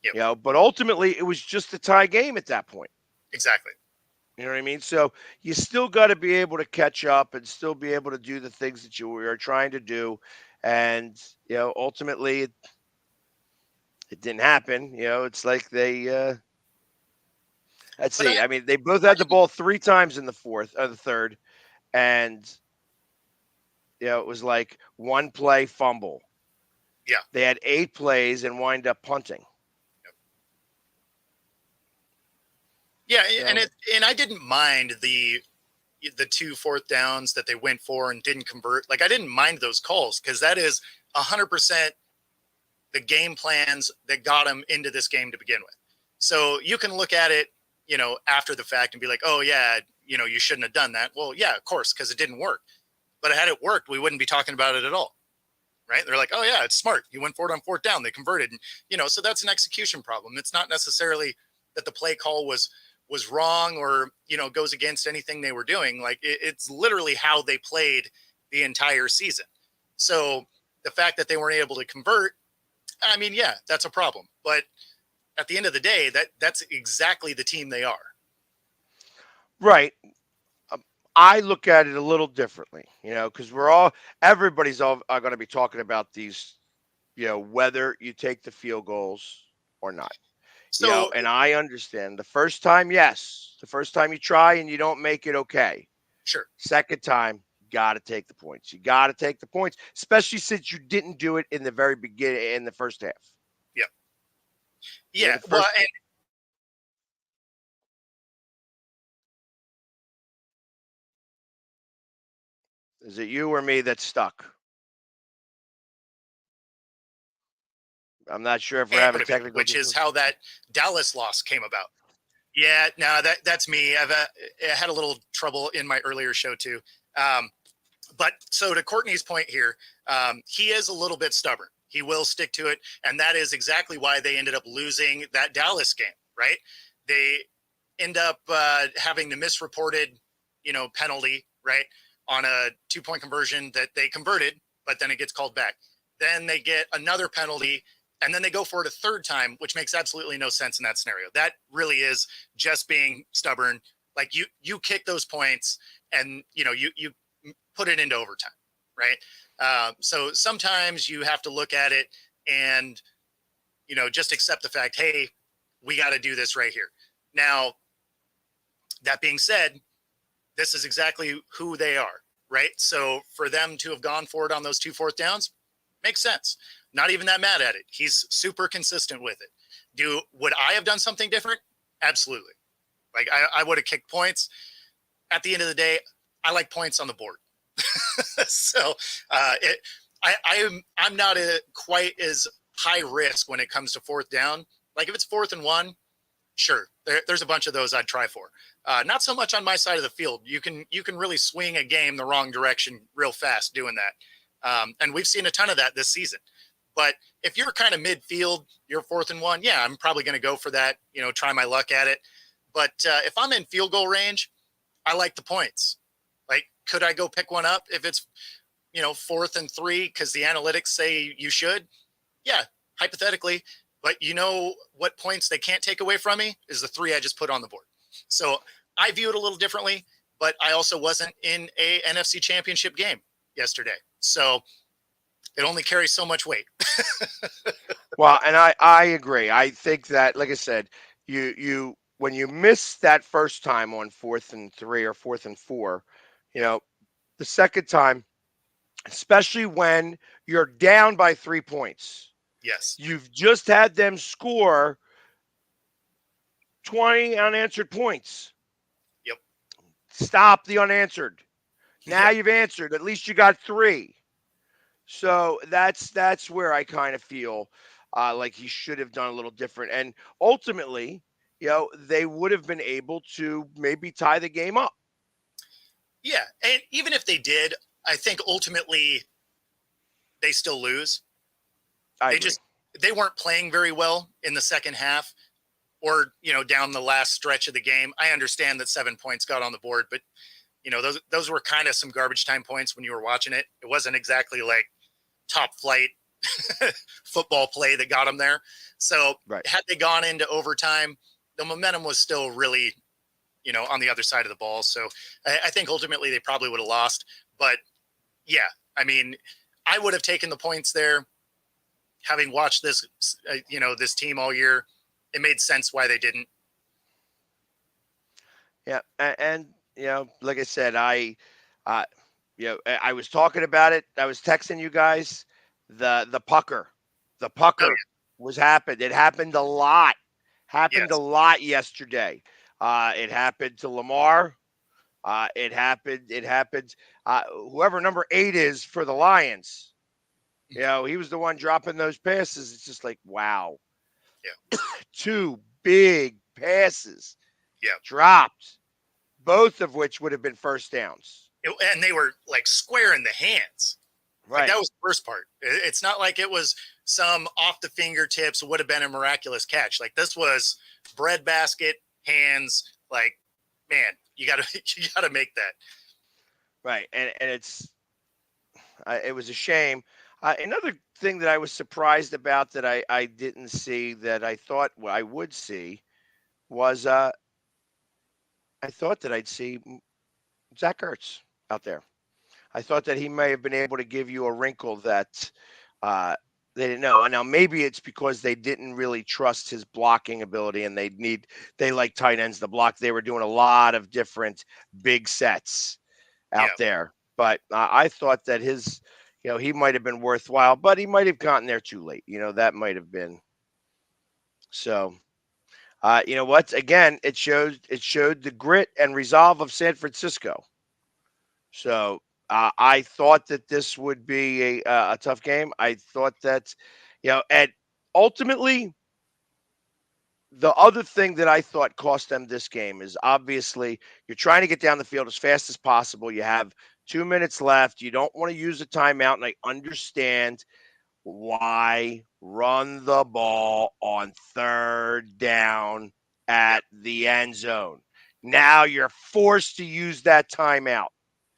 Yep. But ultimately, it was just a tie game at that point. Exactly. You know what I mean? So you still got to be able to catch up and still be able to do the things that you are trying to do. And, ultimately it didn't happen. It's like let's But see. I mean, they both had the ball 3 times in the fourth or the third. And, it was like one play fumble. Yeah. They had 8 plays and wind up punting. Yeah, So, and I didn't mind the 2 fourth downs that they went for and didn't convert. Like I didn't mind those calls because that is 100% the game plans that got them into this game to begin with. So you can look at it, after the fact and be like, oh yeah, you shouldn't have done that. Well, yeah, of course, because it didn't work. But had it worked, we wouldn't be talking about it at all. Right? They're like, oh yeah, it's smart. You went for it on fourth down. They converted. And, so that's an execution problem. It's not necessarily that the play call was wrong or, goes against anything they were doing. Like it's literally how they played the entire season. So the fact that they weren't able to convert, I mean, yeah, that's a problem. But at the end of the day, that's exactly the team they are. right. I look at it a little differently, because everybody's all are going to be talking about these, whether you take the field goals or not. So And I understand the first time, yes, the first time you try and you don't make it, okay. sure. Second time, got to take the points. You got to take the points, especially since you didn't do it in the very beginning in the first half. Yeah. You know, Yeah. the Well, first and is it you or me that's stuck? I'm not sure if we're having out of it, technical which is difficulties. how that Dallas loss came about. Yeah, no, that's me. I had a little trouble in my earlier show too. Um, but so to Courtney's point here, he is a little bit stubborn. He will stick to it, and that is exactly why they ended up losing that Dallas game. Right? They end up having the misreported, penalty, right, on a 2-point conversion that they converted, but then it gets called back. Then they get another penalty, and then they go for it a third time, which makes absolutely no sense in that scenario. That really is just being stubborn. Like you kick those points, and you put it into overtime, right? So sometimes you have to look at it and just accept the fact, hey, we got to do this right here. Now, that being said, this is exactly who they are, right? So for them to have gone for it on those 2 fourth downs makes sense. Not even that mad at it. He's super consistent with it. Would I have done something different? Absolutely. Like I would have kicked points. At the end of the day, I like points on the board. So I'm not quite as high risk when it comes to fourth down. Like if it's 4th and 1, sure, there's a bunch of those I'd try for. Not so much on my side of the field. You can really swing a game the wrong direction real fast doing that, and we've seen a ton of that this season. But if you're kind of midfield, you're 4th and 1, yeah, I'm probably going to go for that. Try my luck at it. But if I'm in field goal range, I like the points. Like, could I go pick one up if it's 4th and 3 because the analytics say you should? Yeah, hypothetically. But what points they can't take away from me is the 3 I just put on the board. So I view it a little differently, but I also wasn't in a NFC championship game yesterday. So it only carries so much weight. Well, and I agree. I think that, like I said, you when you miss that first time on 4th and 3 or 4th and 4, the second time, especially when you're down by 3 points, Yes. you've just had them score 20 unanswered points. Yep. Stop the unanswered. Now Yep. you've answered. At least you got 3. So that's where I kind of feel like he should have done a little different. And ultimately, they would have been able to maybe tie the game up. Yeah. And even if they did, I think ultimately they still lose. I agree. They weren't playing very well in the second half or, down the last stretch of the game. I understand that 7 points got on the board, but those were kind of some garbage time points when you were watching it. It wasn't exactly like top flight football play that got them there. So Right. had they gone into overtime, the momentum was still really, on the other side of the ball. So I think ultimately they probably would have lost. But yeah, I mean, I would have taken the points there. Having watched this, this team all year, it made sense why they didn't. Yeah, and like I said, uh, I was talking about it. I was texting you guys. The pucker, the Oh pucker was happened. It happened a lot. yeah, Happened a yes, lot yesterday. It happened to Lamar. It happened. It happened. Whoever number 8 is for the Lions, he was the one dropping those passes. It's just like, wow, yeah, 2 big passes yeah. dropped, both of which would have been first downs. And they were like square in the hands. Like Right. that was the first part. It's not like it was some off the fingertips would have been a miraculous catch. Like this was breadbasket hands. Like, man, you gotta you gotta make that. Right. And it was a shame. Another thing that I was surprised about that I didn't see that I thought I would see was I thought that I'd see Zach Ertz out there. I thought that he may have been able to give you a wrinkle that uh, They didn't know. And now maybe it's because they didn't really trust his blocking ability, and they like tight ends to block. They were doing a lot of different big sets out Yeah. there. But I thought that he might have been worthwhile, but he might have gotten there too late. That might have been so. You know what? Again, it showed the grit and resolve of San Francisco. So I thought that this would be a tough game. I thought that, and ultimately, the other thing that I thought cost them this game is obviously you're trying to get down the field as fast as possible. You have 2 minutes left. You don't want to use a timeout, and I understand why run the ball on third down Yep. at the end zone. Now you're forced to use that timeout.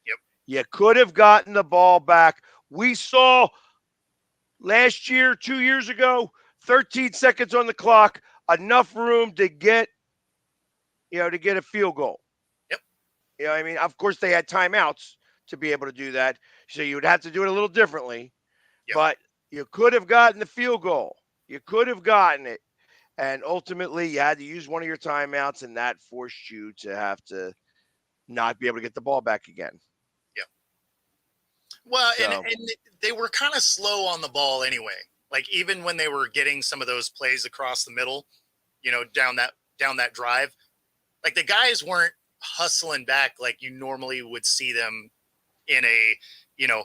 Yep. You could have gotten the ball back. We saw last year, 2 years ago, 13 seconds on the clock, enough room to get a field goal. Yep. I mean, of course they had timeouts to be able to do that. So you would have to do it a little differently, Yep. but you could have gotten the field goal. You could have gotten it. And ultimately you had to use one of your timeouts, and that forced you to have to not be able to get the ball back again. Yep. Well, and So and they were kind of slow on the ball anyway. Like even when they were getting some of those plays across the middle, down that drive, like the guys weren't hustling back like you normally would see them in a, you know,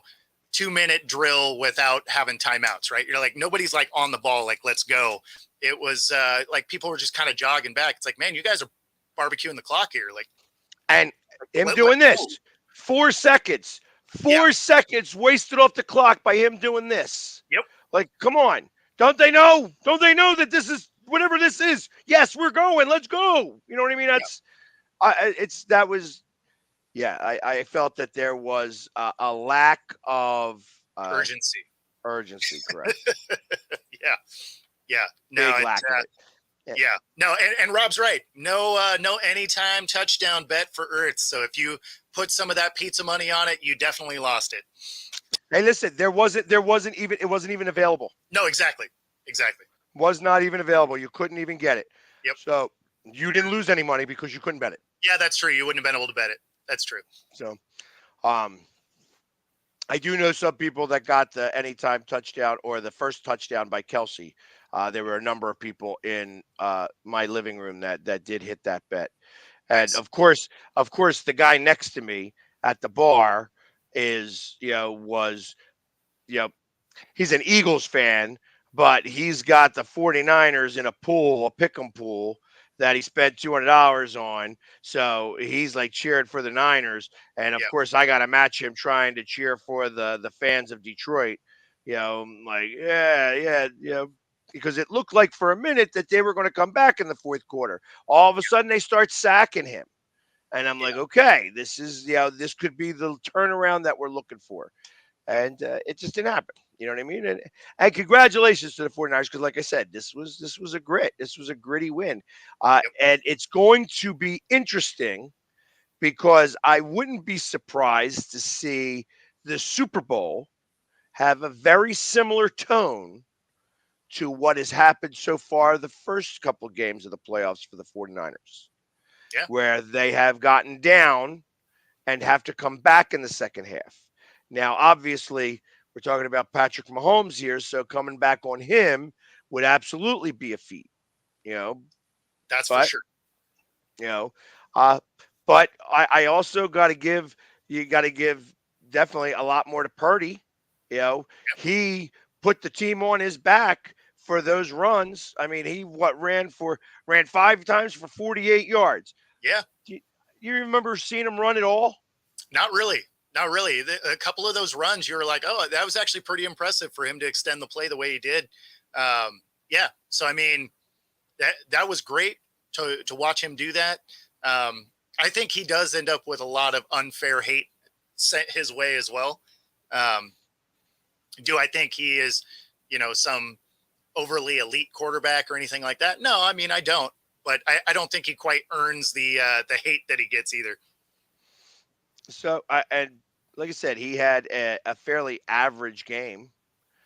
2-minute drill without having timeouts, right? You're like, nobody's like on the ball, like, let's go. It was like people were just kind of jogging back. It's like, man, you guys are barbecuing the clock here. Like, and him let's doing this, go. 4 seconds, Yeah. 4 seconds wasted off the clock by him doing this. Yep. Like, come on. Don't they know? Don't they know that this is whatever this is? Yes, we're going. Let's go. You know what I mean? Yeah. That was, yeah, I felt that there was a lack of Urgency. urgency, correct? Yeah. Yeah. No, Big lack of it. yeah. No, and Rob's right. No anytime touchdown bet for Ertz. So if you put some of that pizza money on it, you definitely lost it. Hey, listen, it wasn't even available. No, exactly. Exactly. Was not even available. You couldn't even get it. Yep. So you didn't lose any money because you couldn't bet it. Yeah, that's true. You wouldn't have been able to bet it. That's true. So, um, I do know some people that got the anytime touchdown or the first touchdown by Kelsey. There were a number of people in my living room that did hit that bet, and Nice. of course, the guy next to me at the bar was you know he's an Eagles fan, but he's got the 49ers in a pool, a pick'em pool that he spent $200 on. So he's like cheering for the Niners. And of Yeah. course, I got to match him trying to cheer for the fans of Detroit. Like, yeah, yeah, because it looked like for a minute that they were going to come back in the fourth quarter. All of a sudden, they start sacking him. And I'm like, Yeah. okay, this could be the turnaround that we're looking for. And it just didn't happen. You know what I mean? And congratulations to the 49ers, because like I said, this was a grit. This was a gritty win. Yep. And it's going to be interesting because I wouldn't be surprised to see the Super Bowl have a very similar tone to what has happened so far the first couple of games of the playoffs for the 49ers, Yeah. where they have gotten down and have to come back in the second half. Now, obviously, we're talking about Patrick Mahomes here, so coming back on him would absolutely be a feat, you know. That's for But sure. you know, uh, but I also got to give definitely a lot more to Purdy. He put the team on his back for those runs. I mean, he ran 5 times for 48 yards. Yeah. Do you remember seeing him run at all? Not really. Not really. A couple of those runs, you were like, oh, that was actually pretty impressive for him to extend the play the way he did. Yeah. So, I mean, that was great to watch him do that. I think he does end up with a lot of unfair hate sent his way as well. Do I think he is, some overly elite quarterback or anything like that? No, I mean, I don't. But I don't think he quite earns the hate that he gets either. And like I said, he had a fairly average game.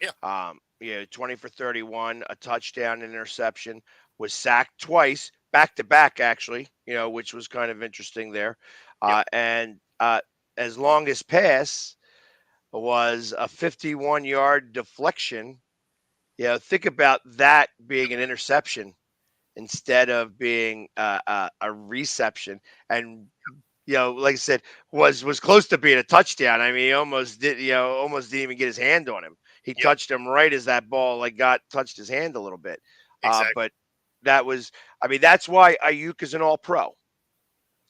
Yeah. 20 for 31, a touchdown, an interception, was sacked twice, back to back, actually, which was kind of interesting there. Yep. And as longest pass was a 51-yard deflection. Think about that being an interception instead of being a reception. And like I said, was close to being a touchdown. I mean, he almost did, almost didn't even get his hand on him. He Yep. touched him right as that ball touched his hand a little bit. Exactly. But that's why Ayuk is an all-pro.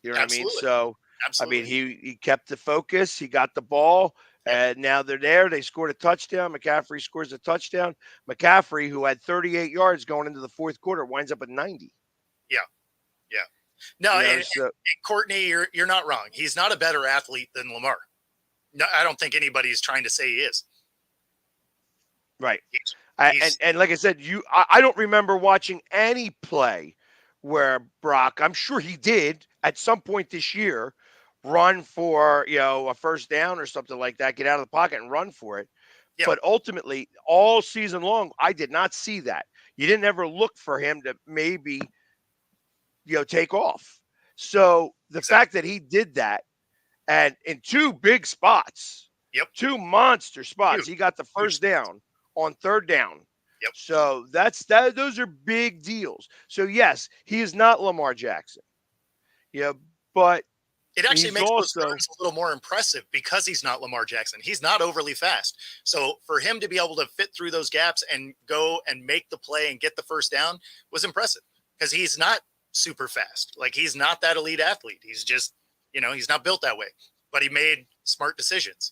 You know what I mean? Absolutely. So, Absolutely. he kept the focus. He got the ball. Yep. And now they're there. They scored a touchdown. McCaffrey scores a touchdown. McCaffrey, who had 38 yards going into the fourth quarter, winds up at 90. Yeah. Yeah. No, and Courtney, you're not wrong. He's not a better athlete than Lamar. No, I don't think anybody's trying to say he is. Right. And like I said, I don't remember watching any play where Brock, I'm sure he did at some point this year, run for, a first down or something like that, get out of the pocket and run for it. Yep. But ultimately, all season long, I did not see that. You didn't ever look for him to maybe, take off. So the fact that he did that, and in two big spots, two monster spots, he got the first down on third down. Yep. So those are big deals. So yes, he is not Lamar Jackson. But it actually makes those runs a little more impressive because he's not Lamar Jackson. He's not overly fast. So for him to be able to fit through those gaps and go and make the play and get the first down was impressive because he's not super fast. Like, he's not that elite athlete. He's just, he's not built that way, but he made smart decisions.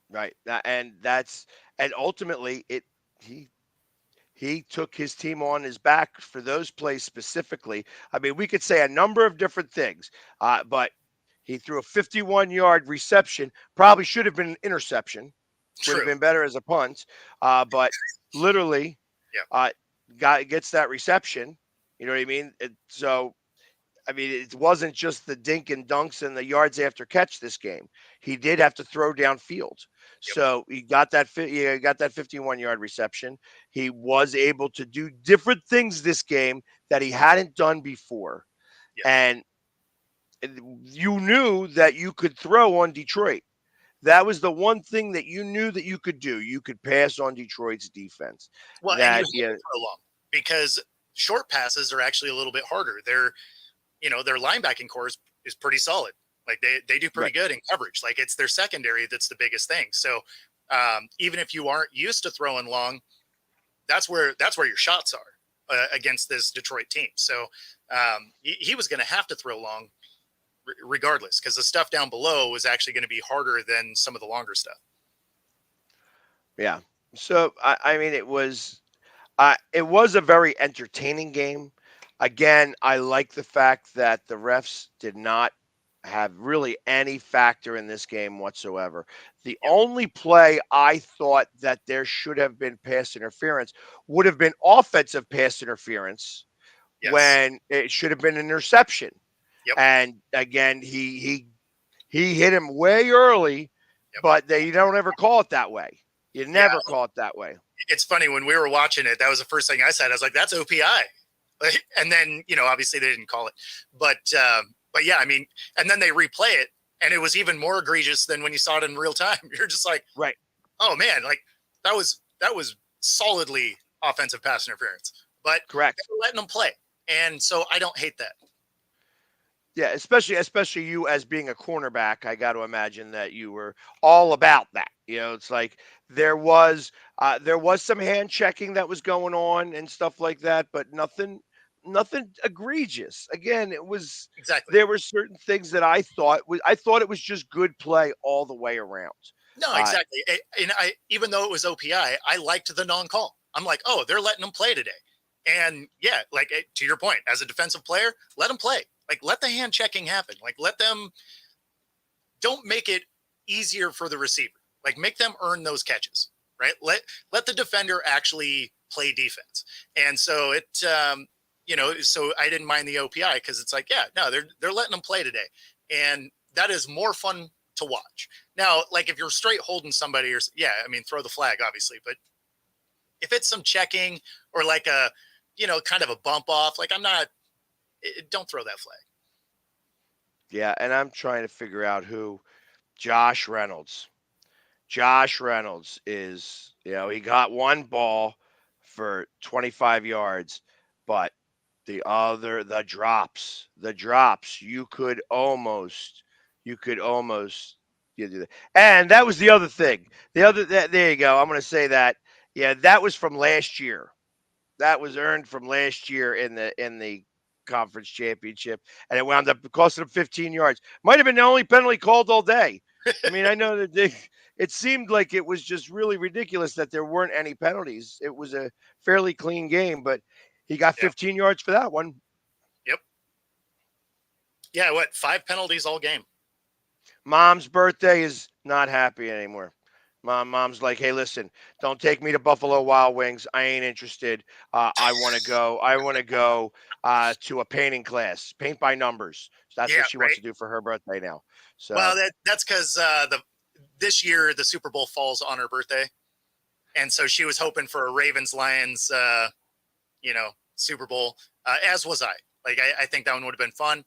Right. And ultimately he took his team on his back for those plays specifically. I mean, we could say a number of different things, but he threw a 51-yard reception. Probably should have been an interception. Would have been better as a punt. But literally, gets that reception. You know what I mean? It wasn't just the dink and dunks and the yards after catch this game. He did have to throw downfield. Yep. So he got that 51-yard reception. He was able to do different things this game that he hadn't done before. Yep. And you knew that you could throw on Detroit. That was the one thing that you knew that you could do. You could pass on Detroit's defense. Well, and you throw long because short passes are actually a little bit harder. Their linebacking core is pretty solid. Like they do pretty good in coverage. Like, it's their secondary that's the biggest thing. So even if you aren't used to throwing long, that's where your shots are against this Detroit team. So he was going to have to throw long regardless, because the stuff down below was actually going to be harder than some of the longer stuff. Yeah. So it was a very entertaining game. Again, I like the fact that the refs did not have really any factor in this game whatsoever. The only play I thought that there should have been pass interference would have been offensive pass interference when it should have been an interception. Yep. And again, he hit him way early, but you don't ever call it that way. You never call it that way. It's funny, when we were watching it, that was the first thing I said. I was like, that's OPI. And then, obviously they didn't call it, but yeah, and then they replay it, and it was even more egregious than when you saw it in real time. You're just like, right. Oh man, like that was solidly offensive pass interference, but correct. They were letting them play. And so I don't hate that. Yeah. Especially you as being a cornerback, I got to imagine that you were all about that. It's like there was some hand checking that was going on and stuff like that, but nothing egregious. Again, it was there were certain things that I thought it was just good play all the way around. No, exactly. And even though it was OPI, I liked the non-call. I'm like, oh, they're letting them play today. And yeah, like, to your point, as a defensive player, let them play. Like, let the hand checking happen. Like, don't make it easier for the receiver. Like, make them earn those catches, right? Let the defender actually play defense. And so so I didn't mind the OPI, because it's like, they're letting them play today. And that is more fun to watch. Now, like, if you're straight holding somebody throw the flag, obviously, but if it's some checking or like a, kind of a bump off, like don't throw that flag. Yeah, and I'm trying to figure out who Josh Reynolds. Josh Reynolds is, he got one ball for 25 yards, but the drops, you could almost do that. And that was the other thing. There you go. I'm going to say that. Yeah, that was from last year. That was earned from last year in the conference championship, and it wound up costing them 15 yards. Might have been the only penalty called all day. I mean, I know that it seemed like it was just really ridiculous that there weren't any penalties. It was a fairly clean game, but he got Yep. 15 yards for that one. Yep. Yeah, 5 penalties all game. Mom's birthday is not happy anymore. Mom's like, hey, listen, don't take me to Buffalo Wild Wings. I ain't interested. I want to go. I want to go to a painting class, paint by numbers. So that's Yeah, what she wants right. to do for her birthday now. So Well, that's because this year the Super Bowl falls on her birthday, and so she was hoping for a Ravens Lions, Super Bowl. As was I. Like I think that one would have been fun,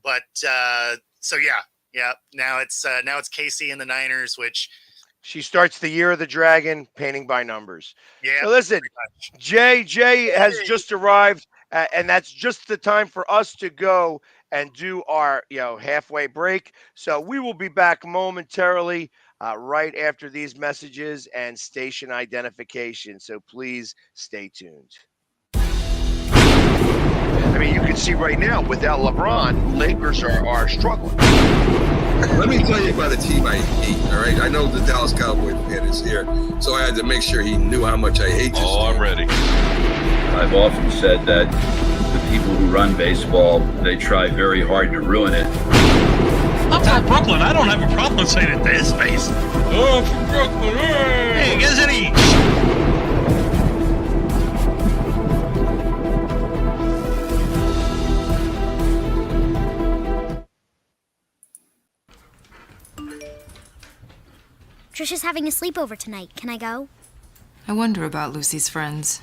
but so yeah. Now it's KC and the Niners, which she starts the year of the dragon, painting by numbers. yeah. So listen, Jay has just arrived, and that's just the time for us to go and do our halfway break. So we will be back momentarily, right after these messages and station identification. So please stay tuned. I mean, you can see right now, without LeBron, Lakers are struggling. Let me tell you about a team I hate, all right? I know the Dallas Cowboy fan is here, so I had to make sure he knew how much I hate this Oh, I'm team. ready. I've often said that the people who run baseball, they try very hard to ruin it. I'm from Brooklyn. I don't have a problem saying it to his face. Oh, from Brooklyn. Hey, isn't he? Trisha's having a sleepover tonight. Can I go? I wonder about Lucy's friends.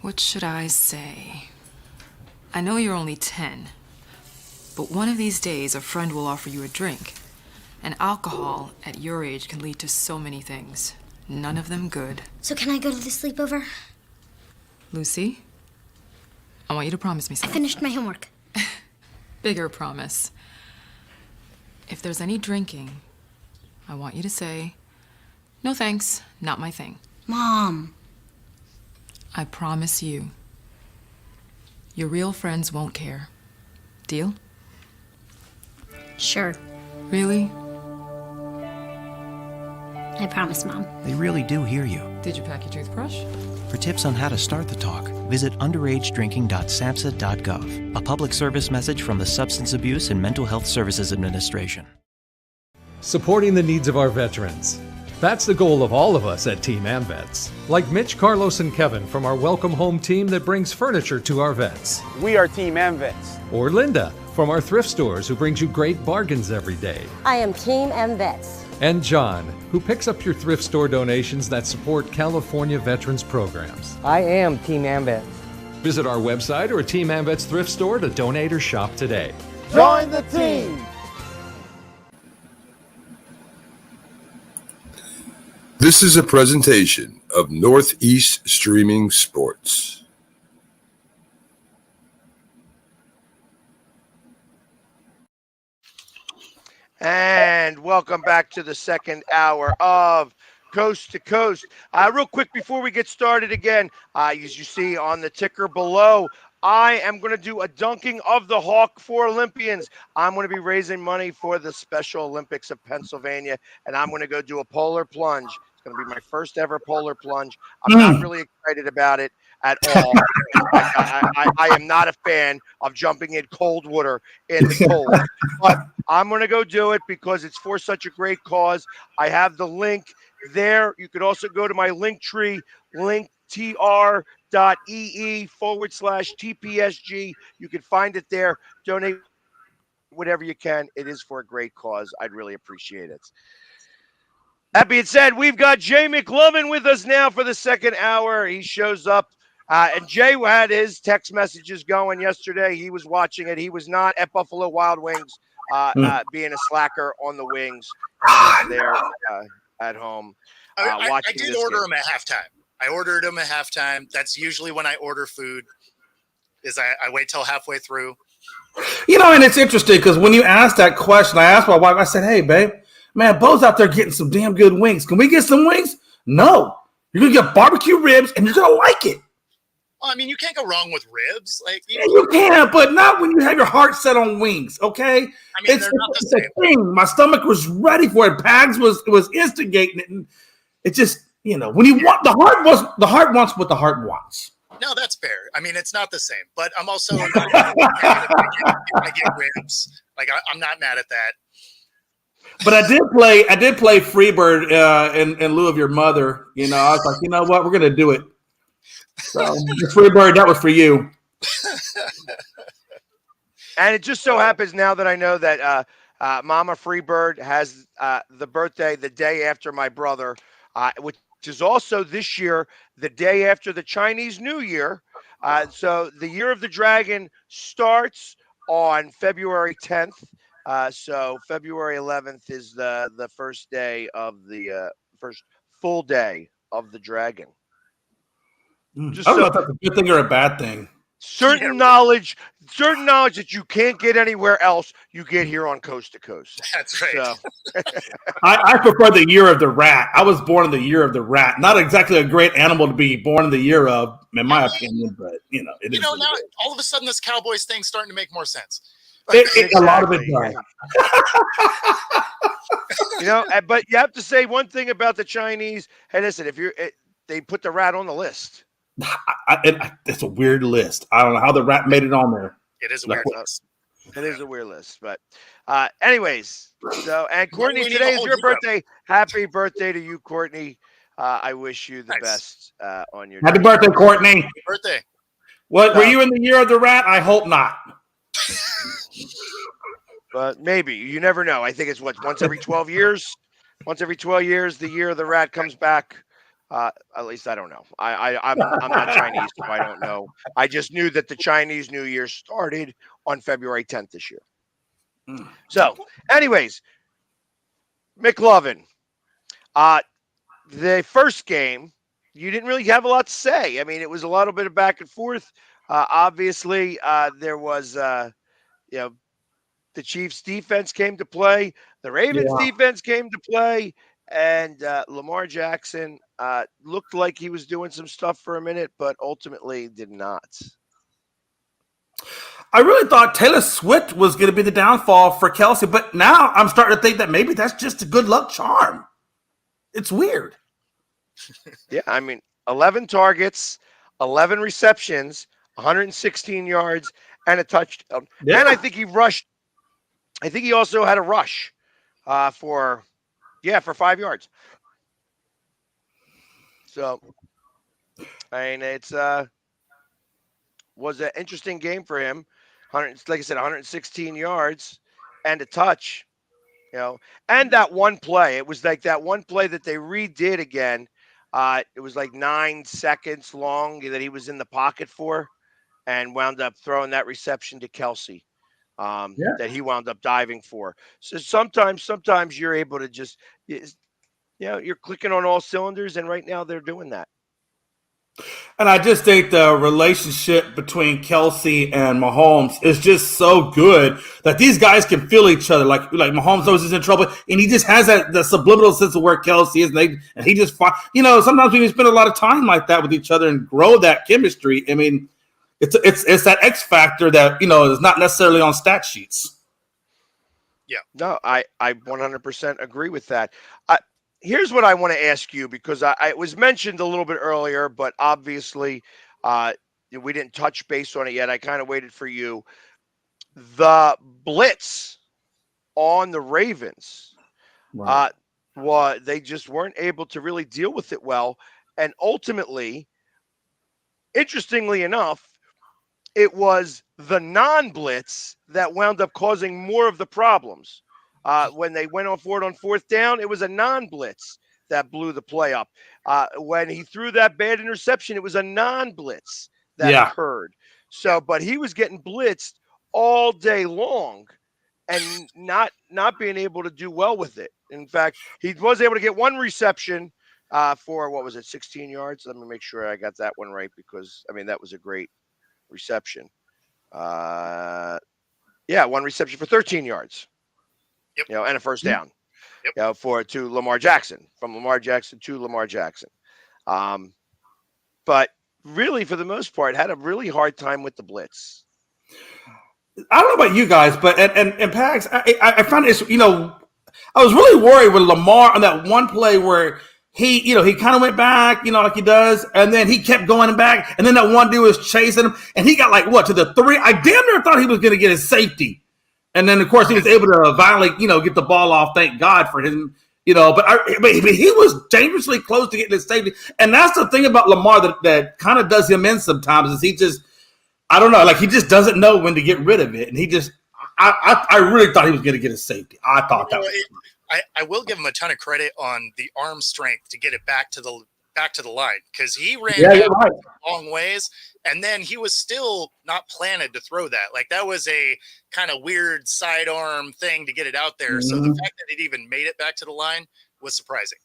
What should I say? I know you're only 10, but one of these days a friend will offer you a drink. And alcohol at your age can lead to so many things. None of them good. So can I go to the sleepover? Lucy, I want you to promise me I something. finished my homework. Bigger promise. If there's any drinking, I want you to say, no thanks, not my thing. Mom. I promise you. Your real friends won't care. Deal? Sure. Really? I promise, Mom. They really do hear you. Did you pack your toothbrush? For tips on how to start the talk, visit underagedrinking.samhsa.gov. A public service message from the Substance Abuse and Mental Health Services Administration. Supporting the needs of our veterans. That's the goal of all of us at Team AmVets. Like Mitch, Carlos, and Kevin from our Welcome Home team that brings furniture to our vets. We are Team AmVets. Or Linda from our thrift stores who brings you great bargains every day. I am Team AmVets. And John, who picks up your thrift store donations that support California veterans programs. I am Team AmVets. Visit our website or Team AmVets thrift store to donate or shop today. Join the team! This is a presentation of Northeast Streaming Sports. And welcome back to the second hour of Coast to Coast. Real quick before we get started again, as you see on the ticker below, I am going to do a dunking of the Hawk for Olympians. I'm going to be raising money for the Special Olympics of Pennsylvania, and I'm going to go do a polar plunge. It's going to be my first ever polar plunge. I'm not really excited about it at all. I am not a fan of jumping in cold water in the cold, but I'm going to go do it because it's for such a great cause. I have the link there. You could also go to my link tree, linktr.ee/TPSG. You can find it there. Donate whatever you can. It is for a great cause. I'd really appreciate it. That being said, we've got Jay McLovin with us now for the second hour. He shows up, and Jay had his text messages going yesterday. He was watching it. He was not at Buffalo Wild Wings, being a slacker on the wings. He was there at home I watching did this order game. them at halftime. I ordered them at halftime. That's usually when I order food. Is I wait till halfway through. And it's interesting because when you asked that question, I asked my wife. I said, "Hey, babe, man, Bo's out there getting some damn good wings. Can we get some wings?" No, you're gonna get barbecue ribs, and you're gonna like it. Well, I mean, you can't go wrong with ribs. Like You can, but not when you have your heart set on wings. Okay, I mean, they're not the same. A thing. My stomach was ready for it. Pags was instigating it, and it just when you want the heart wants what the heart wants. No, that's fair. I mean, it's not the same, but I'm also not mad if I get ribs. Like I'm not mad at that. But I did play Freebird in lieu of your mother. I was like, you know what, we're gonna do it. So Freebird, that was for you. And it just so happens now that I know that Mama Freebird has the birthday the day after my brother, which is also this year the day after the Chinese New Year. So the Year of the Dragon starts on February 10th. So February 11th is the first day of the first full day of the dragon. I don't know if that's a good thing or a bad thing. Certain knowledge that you can't get anywhere else, you get here on Coast to Coast. That's right. So. I prefer the Year of the Rat. I was born in the Year of the Rat. Not exactly a great animal to be born in the year of, in my opinion, but it is. Now all of a sudden this Cowboys thing's starting to make more sense. A lot of it does. But you have to say one thing about the Chinese. Hey, listen, they put the rat on the list. It's a weird list. I don't know how the rat made it on there. It is a weird list. It is a weird list, but anyways. So, and Courtney, today is your birthday. Happy birthday to you, Courtney. I wish you the best on your Happy birthday, Courtney. Happy birthday. What were you in the Year of the Rat? I hope not. But maybe. You never know. I think it's once every 12 years. Once every 12 years, the Year of the Rat comes back. At least I don't know. I'm not Chinese, so I don't know. I just knew that the Chinese New Year started on February 10th this year. So, anyways, McLovin, the first game, you didn't really have a lot to say. I mean, it was a little bit of back and forth. Obviously, there was, the Chiefs' defense came to play. The Ravens' defense came to play. And Lamar Jackson looked like he was doing some stuff for a minute, but ultimately did not. I really thought Taylor Swift was going to be the downfall for Kelsey, but now I'm starting to think that maybe that's just a good luck charm. It's weird. Yeah, I mean, 11 targets, 11 receptions, 116 yards, and a touchdown. Yeah. And I think he rushed. I think he also had a rush for 5 yards. So, I mean, it's was an interesting game for him. Like I said, 116 yards and a touch. And that one play. It was like that one play that they redid again. It was like 9 seconds long that he was in the pocket for, and wound up throwing that reception to Kelsey. That he wound up diving for. So sometimes you're able to just, you're clicking on all cylinders, and right now they're doing that. And I just think the relationship between Kelsey and Mahomes is just so good that these guys can feel each other. Like Mahomes knows he's in trouble, and he just has that subliminal sense of where Kelsey is, and he just sometimes we can spend a lot of time like that with each other and grow that chemistry. I mean, it's that X factor that is not necessarily on stat sheets. Yeah, no, I 100% agree with that. Here's what I want to ask you, because it was mentioned a little bit earlier, but obviously we didn't touch base on it yet. I kind of waited for you. The blitz on the Ravens, they just weren't able to really deal with it well. And ultimately, interestingly enough, it was the non-blitz that wound up causing more of the problems. When they went on for it on fourth down, it was a non-blitz that blew the play up. When he threw that bad interception, it was a non-blitz that Yeah. occurred. So, but he was getting blitzed all day long and not being able to do well with it. In fact, he was able to get one reception for what was it, 16 yards? Let me make sure I got that one right because I mean that was a great reception. Yeah, one reception for 13 yards. Yep. And a first down. Yep. To Lamar Jackson, from Lamar Jackson to Lamar Jackson. But really, for the most part, had a really hard time with the blitz. I don't know about you guys, but and Pags, I found this. I was really worried with Lamar on that one play where he kind of went back, like he does, and then he kept going back, and then that one dude was chasing him, and he got to the 3. I damn near thought he was going to get his safety, and then of course he was able to finally, get the ball off. Thank God for him, But he was dangerously close to getting his safety, and that's the thing about Lamar that kind of does him in sometimes is he just. I don't know. Like he just doesn't know when to get rid of it, and he just. I really thought he was going to get his safety. I thought that. I will give him a ton of credit on the arm strength to get it back to the line because he ran long ways, and then he was still not planted to throw that. Like that was a kind of weird sidearm thing to get it out there. Mm-hmm. So the fact that it even made it back to the line was surprising.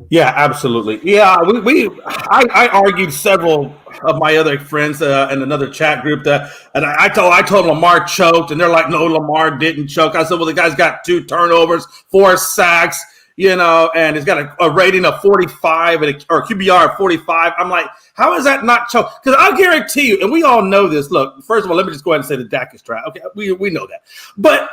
Yeah, absolutely. Yeah, I argued several of my other friends in another chat group and I told Lamar choked, and they're like, no, Lamar didn't choke. I said, well, the guy's got 2 turnovers, 4 sacks, and he's got a rating of 45 or QBR of 45. I'm like, how is that not choke? Because I guarantee you, and we all know this. Look, first of all, let me just go ahead and say the Dak is trash. Okay, we know that, but.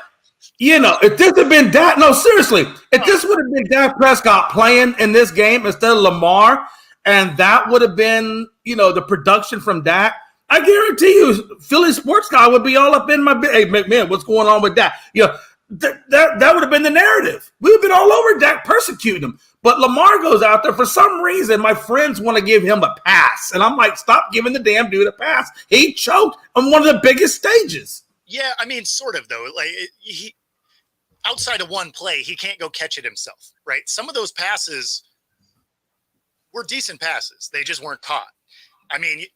If this had been Dak, no, seriously, if this would have been Dak Prescott playing in this game instead of Lamar, and that would have been, the production from Dak, I guarantee you, Philly sports guy would be all up in my hey, man, what's going on with Dak? That would have been the narrative. We would have been all over Dak persecuting him. But Lamar goes out there for some reason. My friends want to give him a pass, and I'm like, stop giving the damn dude a pass. He choked on one of the biggest stages. Yeah, I mean, sort of though. Like he. Outside of one play, he can't go catch it himself, right? Some of those passes were decent passes. They just weren't caught. I mean,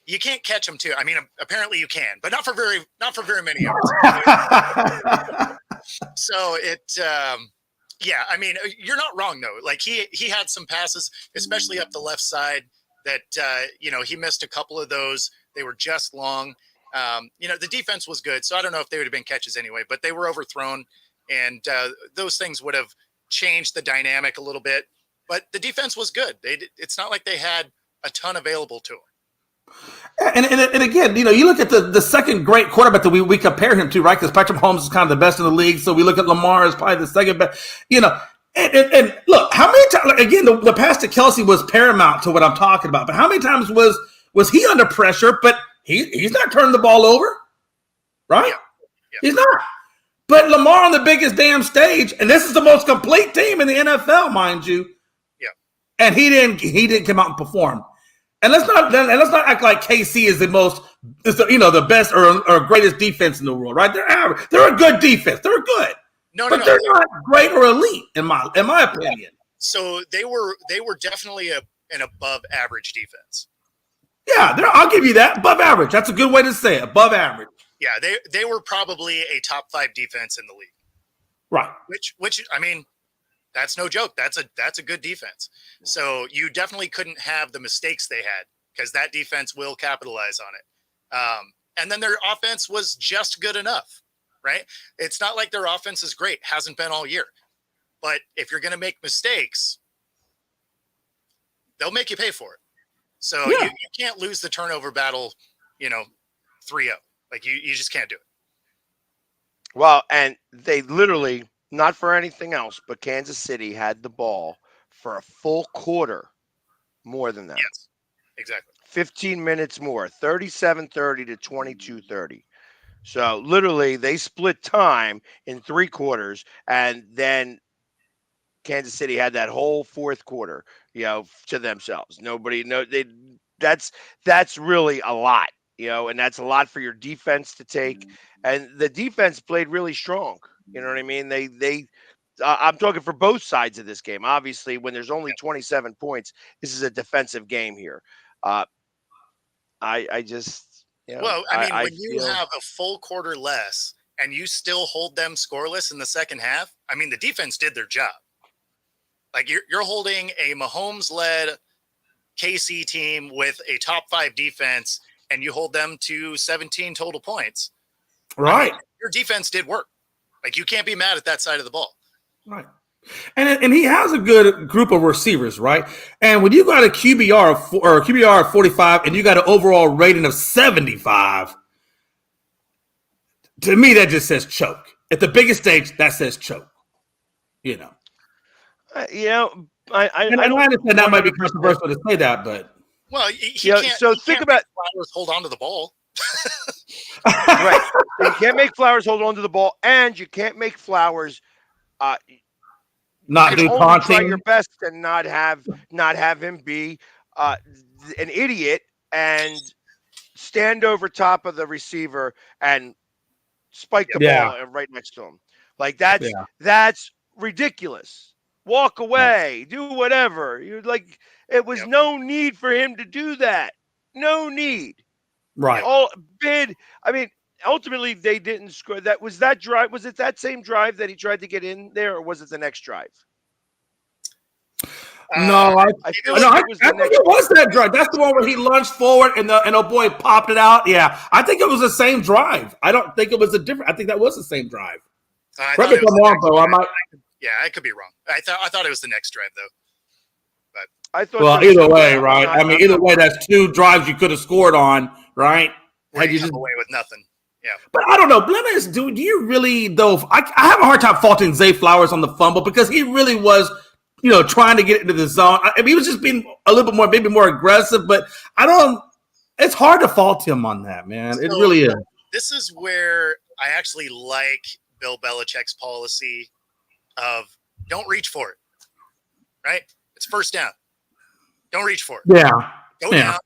you can't catch them too. I mean, apparently you can, but not for very many yards. So yeah, I mean, you're not wrong though. Like he had some passes, especially up the left side that, he missed a couple of those. They were just long. The defense was good, so I don't know if they would have been catches anyway, but they were overthrown, and those things would have changed the dynamic a little bit. But the defense was good. It's not like they had a ton available to them. And again, you look at the second great quarterback that we compare him to, right? Because Patrick Mahomes is kind of the best in the league, so we look at Lamar as probably the second best. And look, how many times? Like, again, the pass to Kelsey was paramount to what I'm talking about. But how many times was he under pressure? But he's not turning the ball over, right? Yeah. He's not. But Lamar on the biggest damn stage, and this is the most complete team in the NFL, mind you. Yeah. And he didn't come out and perform. And let's not act like KC is the best or greatest defense in the world, right? They're average. They're a good defense. They're good. But they're not great or elite in my opinion. So they were definitely an above average defense. Yeah, I'll give you that. Above average. That's a good way to say it. Above average. Yeah, they were probably a top 5 defense in the league. Right. Which I mean, that's no joke. That's a good defense. So you definitely couldn't have the mistakes they had because that defense will capitalize on it. And then their offense was just good enough, right? It's not like their offense is great. Hasn't been all year. But if you're going to make mistakes, they'll make you pay for it. So you can't lose the turnover battle, 3-0. Like you just can't do it. Well, and they literally, not for anything else, but Kansas City had the ball for a full quarter more than that. Yes, exactly. 15 minutes more, 37-30 to 22-30. So literally they split time in 3 quarters, and then Kansas City had that whole fourth quarter, to themselves. That's really a lot, and that's a lot for your defense to take. And the defense played really strong. You know what I mean? They I'm talking for both sides of this game. Obviously, when there's only 27 points, this is a defensive game here. I just, Well, I mean, I when you feel have a full quarter less and you still hold them scoreless in the second half, I mean, the defense did their job. Like you're holding a Mahomes-led KC team with a top 5 defense, and you hold them to 17 total points. Right. I mean, your defense did work. Like you can't be mad at that side of the ball. Right. And he has a good group of receivers, right? And when you got a QBR of 45 and you got an overall rating of 75, to me that just says choke. At the biggest stage, that says choke. I and don't I understand that might be 100%. controversial to say that, but well, he can't. So he think can't about make Flowers hold on to the ball. right. So you can't make Flowers hold on to the ball, and you can't make Flowers. not You do can only try your taunting. best and not have him be an idiot and stand over top of the receiver and spike the Yeah. ball right next to him. Like Yeah. that's ridiculous. Walk away, do whatever. You're like, it was no need for him to do that. No need. Right. I mean, ultimately they didn't score. That drive. Was it that same drive that he tried to get in there, or was it the next drive? No, I feel like it was the I think next it was that drive. That's the one where he lunged forward and oh boy popped it out. Yeah, I think it was the same drive. I don't think it was a different. I think that was the same drive. Correct me if I'm wrong, though. I might. Yeah, I could be wrong. I thought it was the next drive though. But I thought. Well, either way, right? I mean, either way, that's 2 drives you could have scored on, right? Had you come away with nothing. Yeah. But I don't know, Blennis, do you really though? I have a hard time faulting Zay Flowers on the fumble because he really was, trying to get into the zone. I mean, he was just being a little bit more, maybe more aggressive. But I don't. It's hard to fault him on that, man. It really is. This is where I actually like Bill Belichick's policy of don't reach for it. Right? It's first down. Don't reach for it. Yeah. Go down,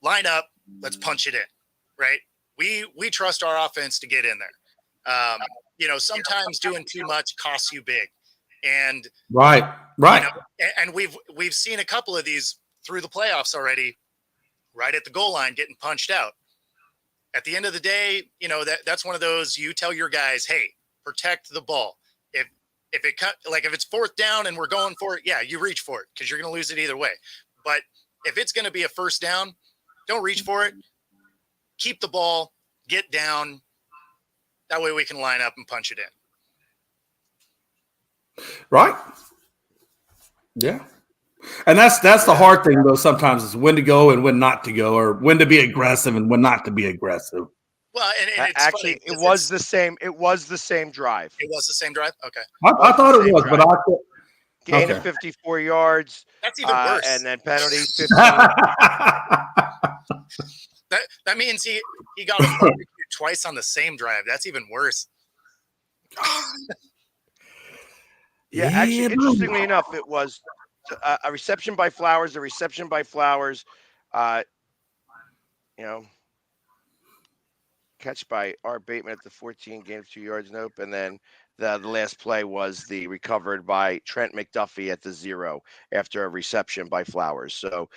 line up, let's punch it in. Right? We trust our offense to get in there. Sometimes doing too much costs you big. And right. And we've seen a couple of these through the playoffs already, right at the goal line getting punched out. At the end of the day, that's one of those you tell your guys, hey, protect the ball. If it's fourth down and we're going for it, yeah, you reach for it because you're going to lose it either way. But if it's going to be a first down, don't reach for it. Keep the ball, get down. That way we can line up and punch it in. Right. Yeah. And that's the hard thing though. Sometimes is when to go and when not to go, or when to be aggressive and when not to be aggressive. Well, and it's actually funny, it was the same. It was the same drive. It was the same drive. Okay. I thought it was, but gain of 54 yards. That's even worse. And then penalty 15. That means he got a barbecue twice on the same drive. That's even worse. Yeah, actually, interestingly enough, it was a reception by Flowers, catch by Art Bateman at the 14, gain of 2 yards, nope. And then the last play was the recovered by Trent McDuffie at the 0 after a reception by Flowers. So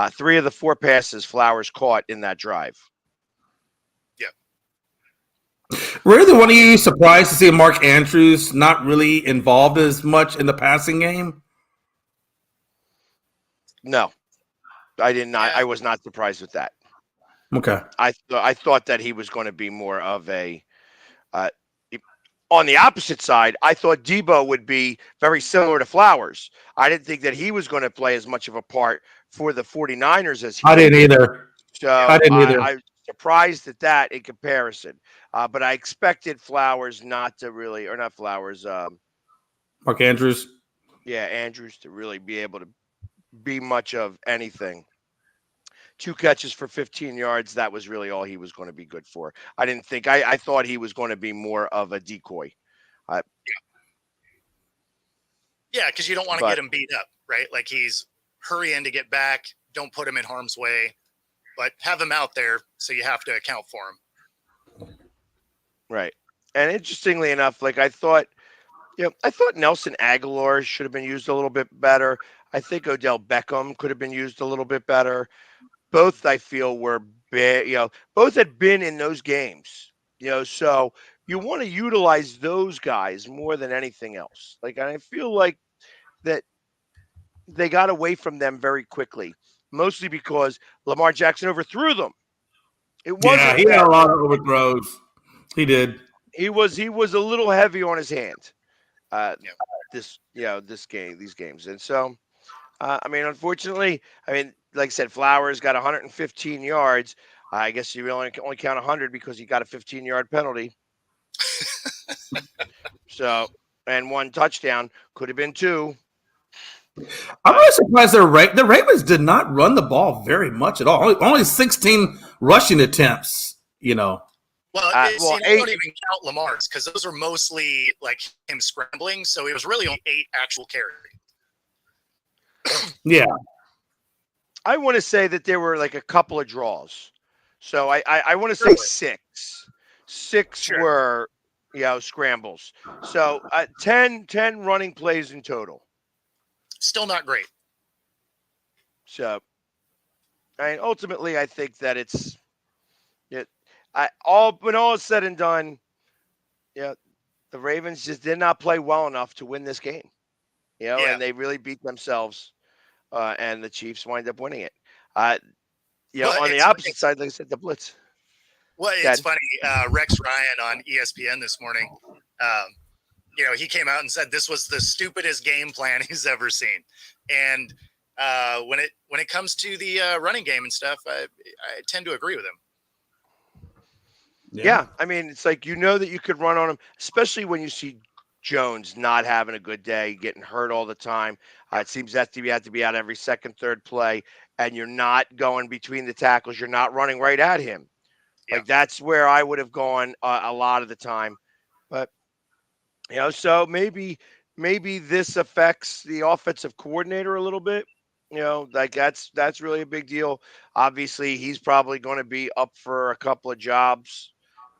3 of the 4 passes Flowers caught in that drive. Were either one of you surprised to see Mark Andrews not really involved as much in the passing game? No, I did not. I was not surprised with that. Okay. I thought that he was going to be more of a on the opposite side. I thought Debo would be very similar to Flowers. I didn't think that he was going to play as much of a part for the 49ers as he I didn't either. So I didn't either. I'm surprised at that in comparison. But I expected Flowers not to really, or not Flowers. Mark Andrews. Yeah, Andrews to really be able to be much of anything. 2 catches for 15 yards. That was really all he was going to be good for. I didn't think, I thought he was going to be more of a decoy. Yeah, because you don't want to get him beat up, right? Like he's hurrying to get back. Don't put him in harm's way, but have him out there so you have to account for him. Right. And interestingly enough, like I thought, I thought Nelson Aguilar should have been used a little bit better. I think Odell Beckham could have been used a little bit better. Both I feel were big, both had been in those games, so you want to utilize those guys more than anything else. Like, I feel like that they got away from them very quickly, mostly because Lamar Jackson overthrew them. It Yeah, wasn't he had that a lot of overthrows. He did. he was a little heavy on his hand. Uh, Yeah. these games, and so unfortunately, like I said, Flowers got 115 yards. I guess you only count 100 because he got a 15-yard penalty. So, and one touchdown, could have been two. I'm really surprised the Ravens did not run the ball very much at all. Only 16 rushing attempts. Well, I don't even count Lamar's because those are mostly like him scrambling. So it was really only 8 actual carries. Yeah. I want to say that there were like a couple of draws. So I want to say six. Six were, scrambles. So 10 running plays in total. Still not great. So, ultimately, I think that when all is said and done, the Ravens just did not play well enough to win this game. And they really beat themselves, and the Chiefs wind up winning it. On the opposite side, like I said, the blitz. Well, it's funny. Rex Ryan on ESPN this morning, he came out and said this was the stupidest game plan he's ever seen. And when it comes to the running game and stuff, I tend to agree with him. Yeah, it's like that you could run on him, especially when you see Jones not having a good day, getting hurt all the time. It seems that you have to be out every second, third play, and you're not going between the tackles. You're not running right at him. Yeah. Like, that's where I would have gone a lot of the time. But, so maybe this affects the offensive coordinator a little bit. Like that's really a big deal. Obviously, he's probably going to be up for a couple of jobs.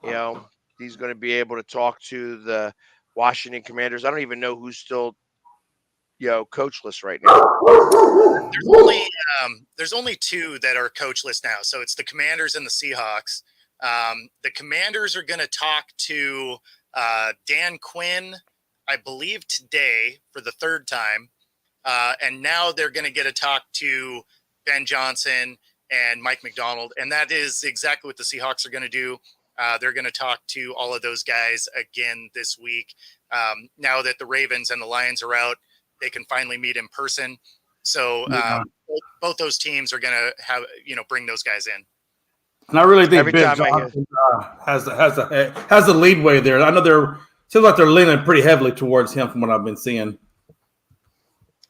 He's going to be able to talk to the Washington Commanders. I don't even know who's still, coachless right now. There's only 2 that are coachless now. So it's the Commanders and the Seahawks. The Commanders are going to talk to Dan Quinn, I believe today for the 3rd time. And now they're going to get a talk to Ben Johnson and Mike McDonald. And that is exactly what the Seahawks are going to do. They're going to talk to all of those guys again this week. Now that the Ravens and the Lions are out, they can finally meet in person. So both those teams are going to have, bring those guys in. And I really think Ben Johnson has the lead way there. I know seems like they're leaning pretty heavily towards him from what I've been seeing.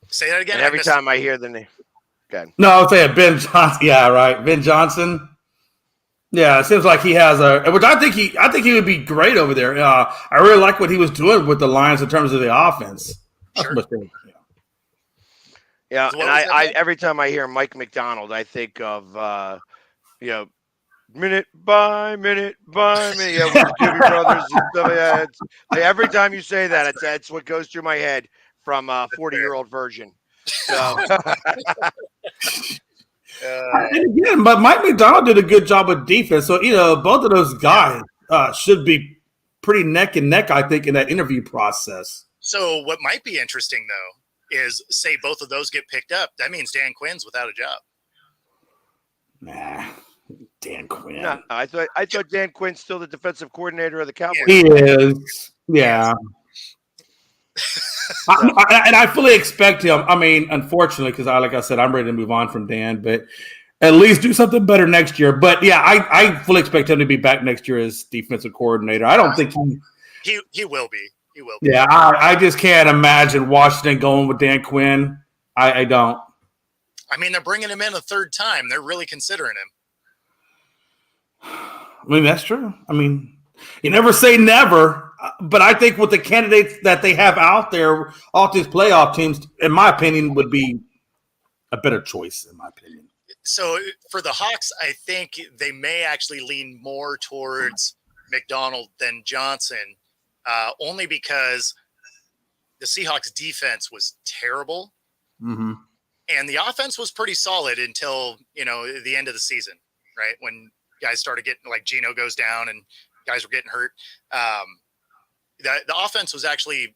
Say that again. And every time I hear the name. Okay. No, I was saying Ben Johnson. Yeah, right. Ben Johnson. Yeah, it seems like he has which I think he would be great over there. I really like what he was doing with the Lions in terms of the offense. Sure. Yeah, and I every time I hear Mike McDonald, I think of minute by minute by minute. Yeah, with the Doobie Brothers and stuff. Yeah, like every time you say that, it's what goes through my head from a 40-year-old version. So. And again, but Mike McDonald did a good job with defense. So, both of those guys should be pretty neck and neck, I think, in that interview process. So what might be interesting, though, is say both of those get picked up. That means Dan Quinn's without a job. Nah, Dan Quinn. No, I thought Dan Quinn's still the defensive coordinator of the Cowboys. He is. Yeah. And I fully expect him. Unfortunately, because like I said, I'm ready to move on from Dan, but at least do something better next year. But yeah, I fully expect him to be back next year as defensive coordinator. I don't think he will be. He will be. Yeah, I just can't imagine Washington going with Dan Quinn. I don't. They're bringing him in a 3rd time. They're really considering him. That's true. You never say never. But I think with the candidates that they have out there, all these playoff teams, in my opinion, would be a better choice, in my opinion. So for the Hawks, I think they may actually lean more towards McDonald than Johnson, only because the Seahawks defense was terrible. Mm-hmm. And the offense was pretty solid until, the end of the season, right? When guys started getting, like, Geno goes down and guys were getting hurt. The offense was actually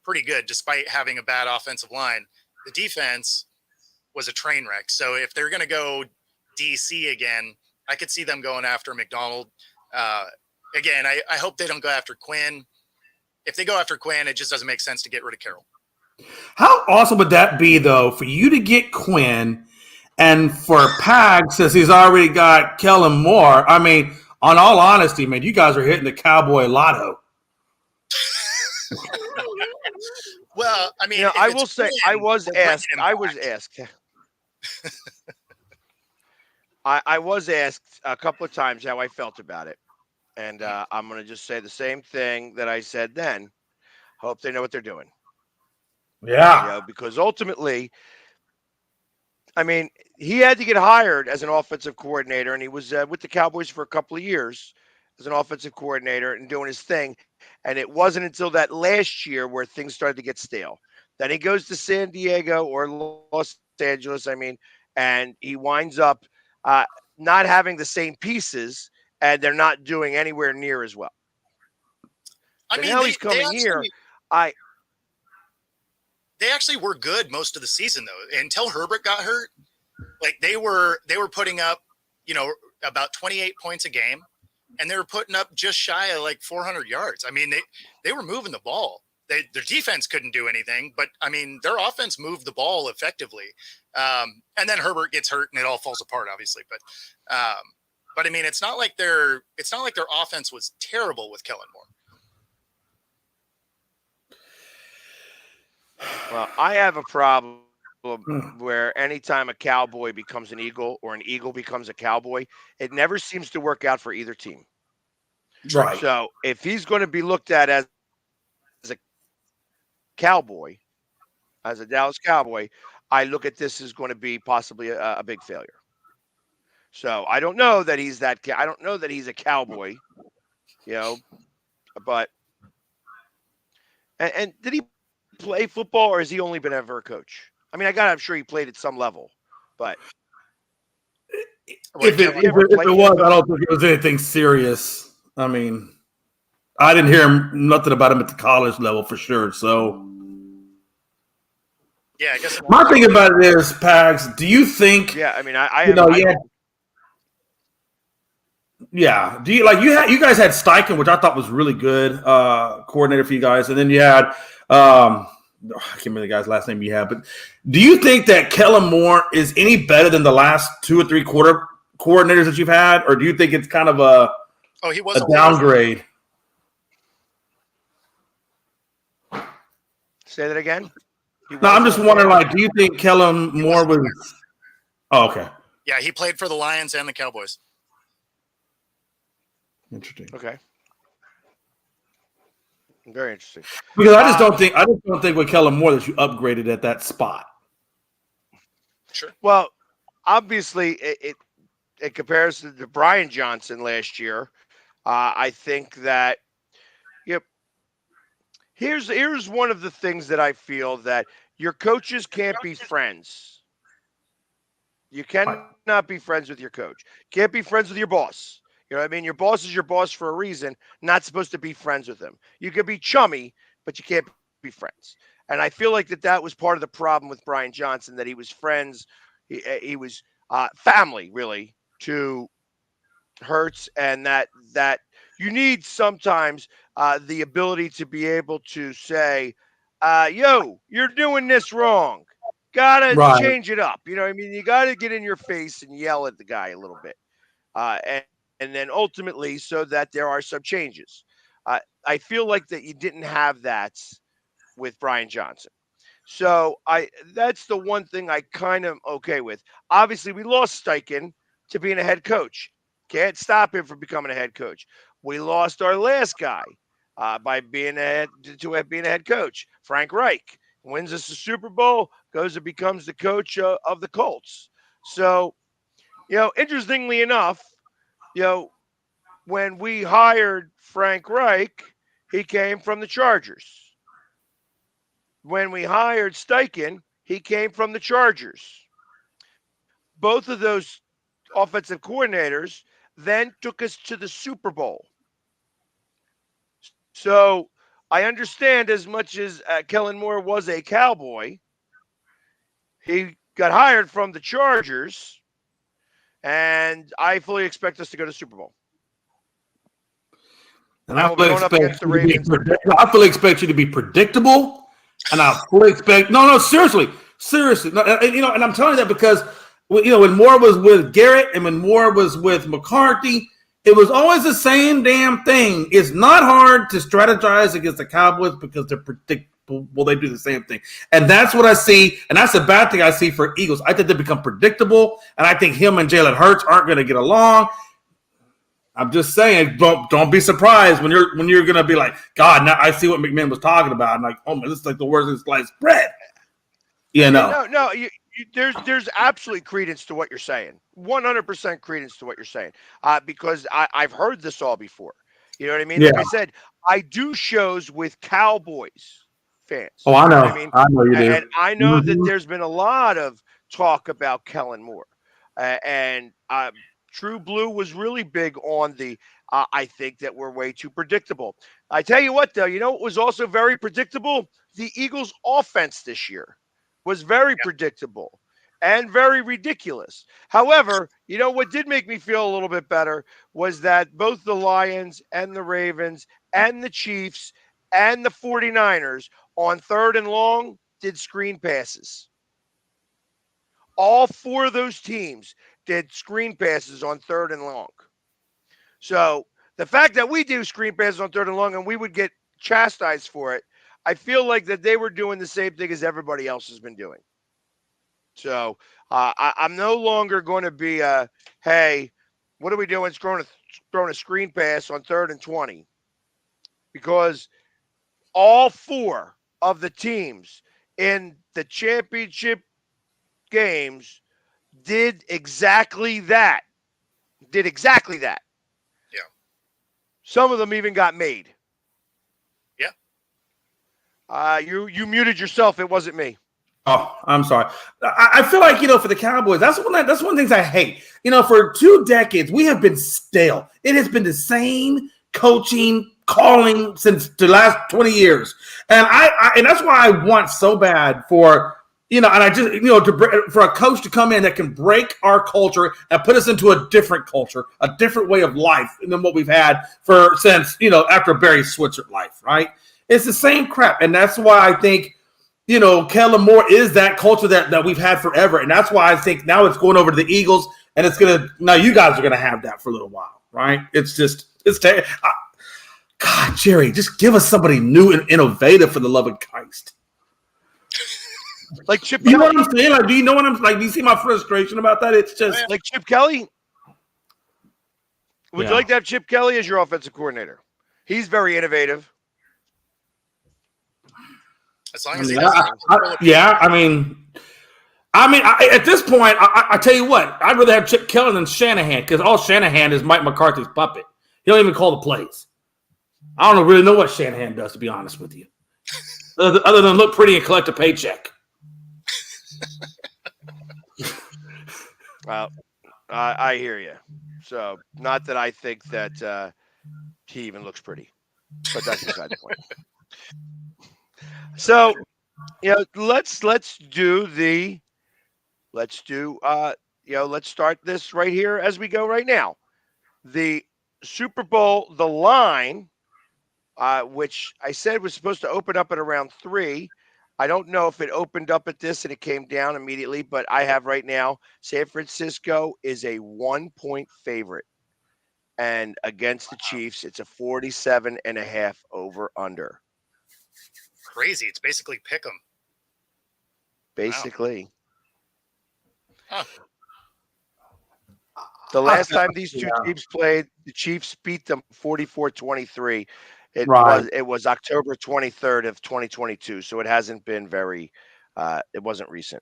pretty good despite having a bad offensive line. The defense was a train wreck. So if they're going to go DC again, I could see them going after McDonald. Again, I hope they don't go after Quinn. If they go after Quinn, it just doesn't make sense to get rid of Carroll. How awesome would that be, though, for you to get Quinn and for Pag, since he's already got Kellen Moore? I mean, on all honesty, man, you guys are hitting the Cowboy lotto. Well, I mean, I will say, I was asked. I was asked a couple of times how I felt about it. And I'm going to just say the same thing that I said then. Hope they know what they're doing. Yeah. Because ultimately, I mean, he had to get hired as an offensive coordinator, and he was with the Cowboys for a couple of years as an offensive coordinator and doing his thing. And it wasn't until that last year where things started to get stale. Then he goes to San Diego or Los Angeles, and he winds up not having the same pieces, and they're not doing anywhere near as well. So now he's coming here. They actually were good most of the season, though, until Herbert got hurt. Like they were putting up, about 28 points a game, and they were putting up just shy of like 400 yards. I mean, they were moving the ball. Their defense couldn't do anything, but I mean, their offense moved the ball effectively. And then Herbert gets hurt, and it all falls apart, obviously. But I mean, it's not like their offense was terrible with Kellen Moore. Well, I have a problem where anytime a Cowboy becomes an Eagle or an Eagle becomes a Cowboy, it never seems to work out for either team. Right. So if he's going to be looked at as a Cowboy, as a Dallas Cowboy, I look at this as going to be possibly a big failure. So I don't know that he's that. I don't know that he's a Cowboy, but and did he play football, or has he only been ever a coach? I mean, I'm sure he played at some level, but if it was, I don't think it was anything serious. I mean, I didn't hear nothing about him at the college level for sure. So, yeah, I guess my thing about it is, Pags, do you think? Yeah, I mean, Yeah. Do you you guys had Steichen, which I thought was really good coordinator for you guys, and then you had I can't remember the guy's last name you had, but do you think that Kellen Moore is any better than the last 2 or 3 coordinators that you've had, or do you think it's kind of a downgrade? Say that again. No, I'm just wondering, do you think Kellen Moore was? Oh, okay. Yeah, he played for the Lions and the Cowboys. Interesting. Okay. Very interesting. Because I just don't think with Kellen Moore that you upgraded at that spot. Sure. Well, obviously, it in comparison to Brian Johnson last year, I think that here's one of the things that I feel that your coaches can't be friends. You cannot be friends with your coach. Can't be friends with your boss. You know what I mean? Your boss is your boss for a reason, not supposed to be friends with him. You could be chummy, but you can't be friends. And I feel like that was part of the problem with Brian Johnson, that he was friends. He was family, really, to Hurts, and that you need sometimes the ability to be able to say, yo, you're doing this wrong. Gotta change it up. You know what I mean? You got to get in your face and yell at the guy a little bit. And then ultimately so that there are some changes. I feel like that you didn't have that with Brian Johnson. So that's the one thing I kind of okay with. Obviously, we lost Steichen to being a head coach. Can't stop him from becoming a head coach. We lost our last guy by being a head coach. Frank Reich wins us the Super Bowl, goes and becomes the coach of the Colts. So, interestingly enough, when we hired Frank Reich, he came from the Chargers. when we hired Steichen, he came from the Chargers. Both of those offensive coordinators then took us to the Super Bowl. So I understand, as much as Kellen Moore was a Cowboy, he got hired from the Chargers, and I fully expect us to go to Super Bowl. And I I will be fully going up expect against the you to be Ravens. I fully expect you to be predictable, and I fully expect no, seriously, no, and I'm telling you that because when Moore was with Garrett and when Moore was with McCarthy, it was always the same damn thing. It's not hard to strategize against the Cowboys because they're predictable. Well, they do the same thing, and that's what I see, and that's a bad thing I see for Eagles. I think they become predictable, and I think him and Jalen Hurts aren't going to get along. I'm just saying, don't be surprised when you're gonna be like, God, now I see what McMahon was talking about. I'm like, oh man, this is like the worst in sliced bread. No. There's absolute credence to what you're saying. 100% credence to what you're saying. Because I've heard this all before. You know what I mean? Yeah. Like I said, I do shows with Cowboys fans. Oh, I You know. what I mean? I know you do. And I know that there's been a lot of talk about Kellen Moore. And True Blue was really big on the I think that we're way too predictable. I tell you what, though, you know what was also very predictable? The Eagles' offense this year was very predictable and very ridiculous. However, you know what did make me feel a little bit better was that both the Lions and the Ravens and the Chiefs and the 49ers on 3rd and long did screen passes. All 4 of those teams did screen passes on 3rd and long. So the fact that we do screen passes on 3rd and long and we would get chastised for it, I feel like that they were doing the same thing as everybody else has been doing. So I'm no longer going to be, hey, what are we doing? It's throwing a screen pass on 3rd and 20. Because all 4 of the teams in the championship games did exactly that. Yeah. Some of them even got made. Yeah. You muted yourself. It wasn't me. Oh, I'm sorry. I feel like, for the Cowboys, that's one of the things I hate. For 2 decades, we have been stale. It has been the same coaching, calling since the last 20 years. And and that's why I want so bad for, and I just, for a coach to come in that can break our culture and put us into a different culture, a different way of life than what we've had since, after Barry Switzer life, right? It's the same crap. And that's why I think, Kellen Moore is that culture that we've had forever. And that's why I think now it's going over to the Eagles and now you guys are going to have that for a little while, right? God, Jerry, just give us somebody new and innovative for the love of Christ. Like Chip Kelly. You know Kelly. what I'm saying? Like, do you know what I'm like? Do you see my frustration about that? It's just like Chip Kelly. Would you like to have Chip Kelly as your offensive coordinator? He's very innovative. As long as he doesn't. At this point, I tell you what, I'd rather have Chip Kelly than Shanahan because all Shanahan is Mike McCarthy's puppet. He don't even call the plays. I don't really know what Shanahan does, to be honest with you, other than look pretty and collect a paycheck. Well, I hear you. So, not that I think that he even looks pretty, but that's beside the point. So, let's start this right here as we go right now. The Super Bowl, the line, which I said was supposed to open up at around 3. I don't know if it opened up at this and it came down immediately, but I have right now San Francisco is a 1-point favorite. And against the Chiefs, it's a 47.5 over under. Crazy. It's basically pick 'em. Basically. Wow. The last time these two teams played, the Chiefs beat them 44-23. It was October 23rd of 2022, so it hasn't been very it wasn't recent.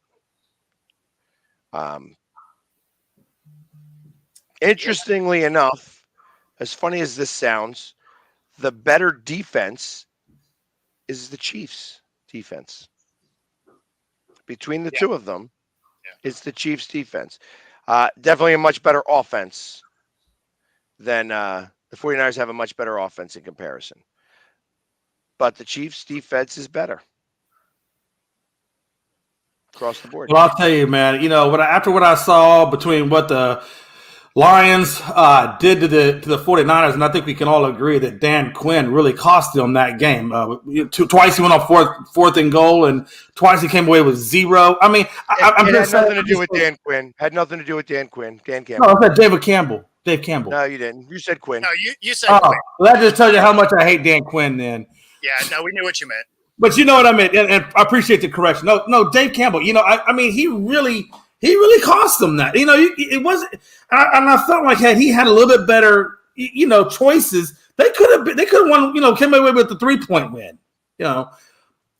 Interestingly enough, as funny as this sounds, the better defense is the Chiefs' defense. between the Yeah. two of them, it's the Chiefs defense. Definitely a much better offense than the 49ers have a much better offense in comparison. But the Chiefs defense is better across the board. Well, I'll tell you, man. After what I saw between what the Lions did to the 49ers, and I think we can all agree that Dan Quinn really cost them that game. Twice he went on fourth and goal, and twice he came away with zero. I mean, I'm it just had saying. nothing to do with Dan Quinn. Had nothing to do with Dan Quinn. Dan No, Campbell. I said David Campbell. Dave Campbell. No, you didn't. You said Quinn. No, you said Oh, Quinn. well, that just tells you how much I hate Dan Quinn then. Yeah, no, we knew what you meant. But you know what I meant, and I appreciate the correction. No, Dave Campbell. I mean, he really cost them that. It wasn't, and I felt like had he had a little bit better, choices, they could have won. Came away with the 3-point win. And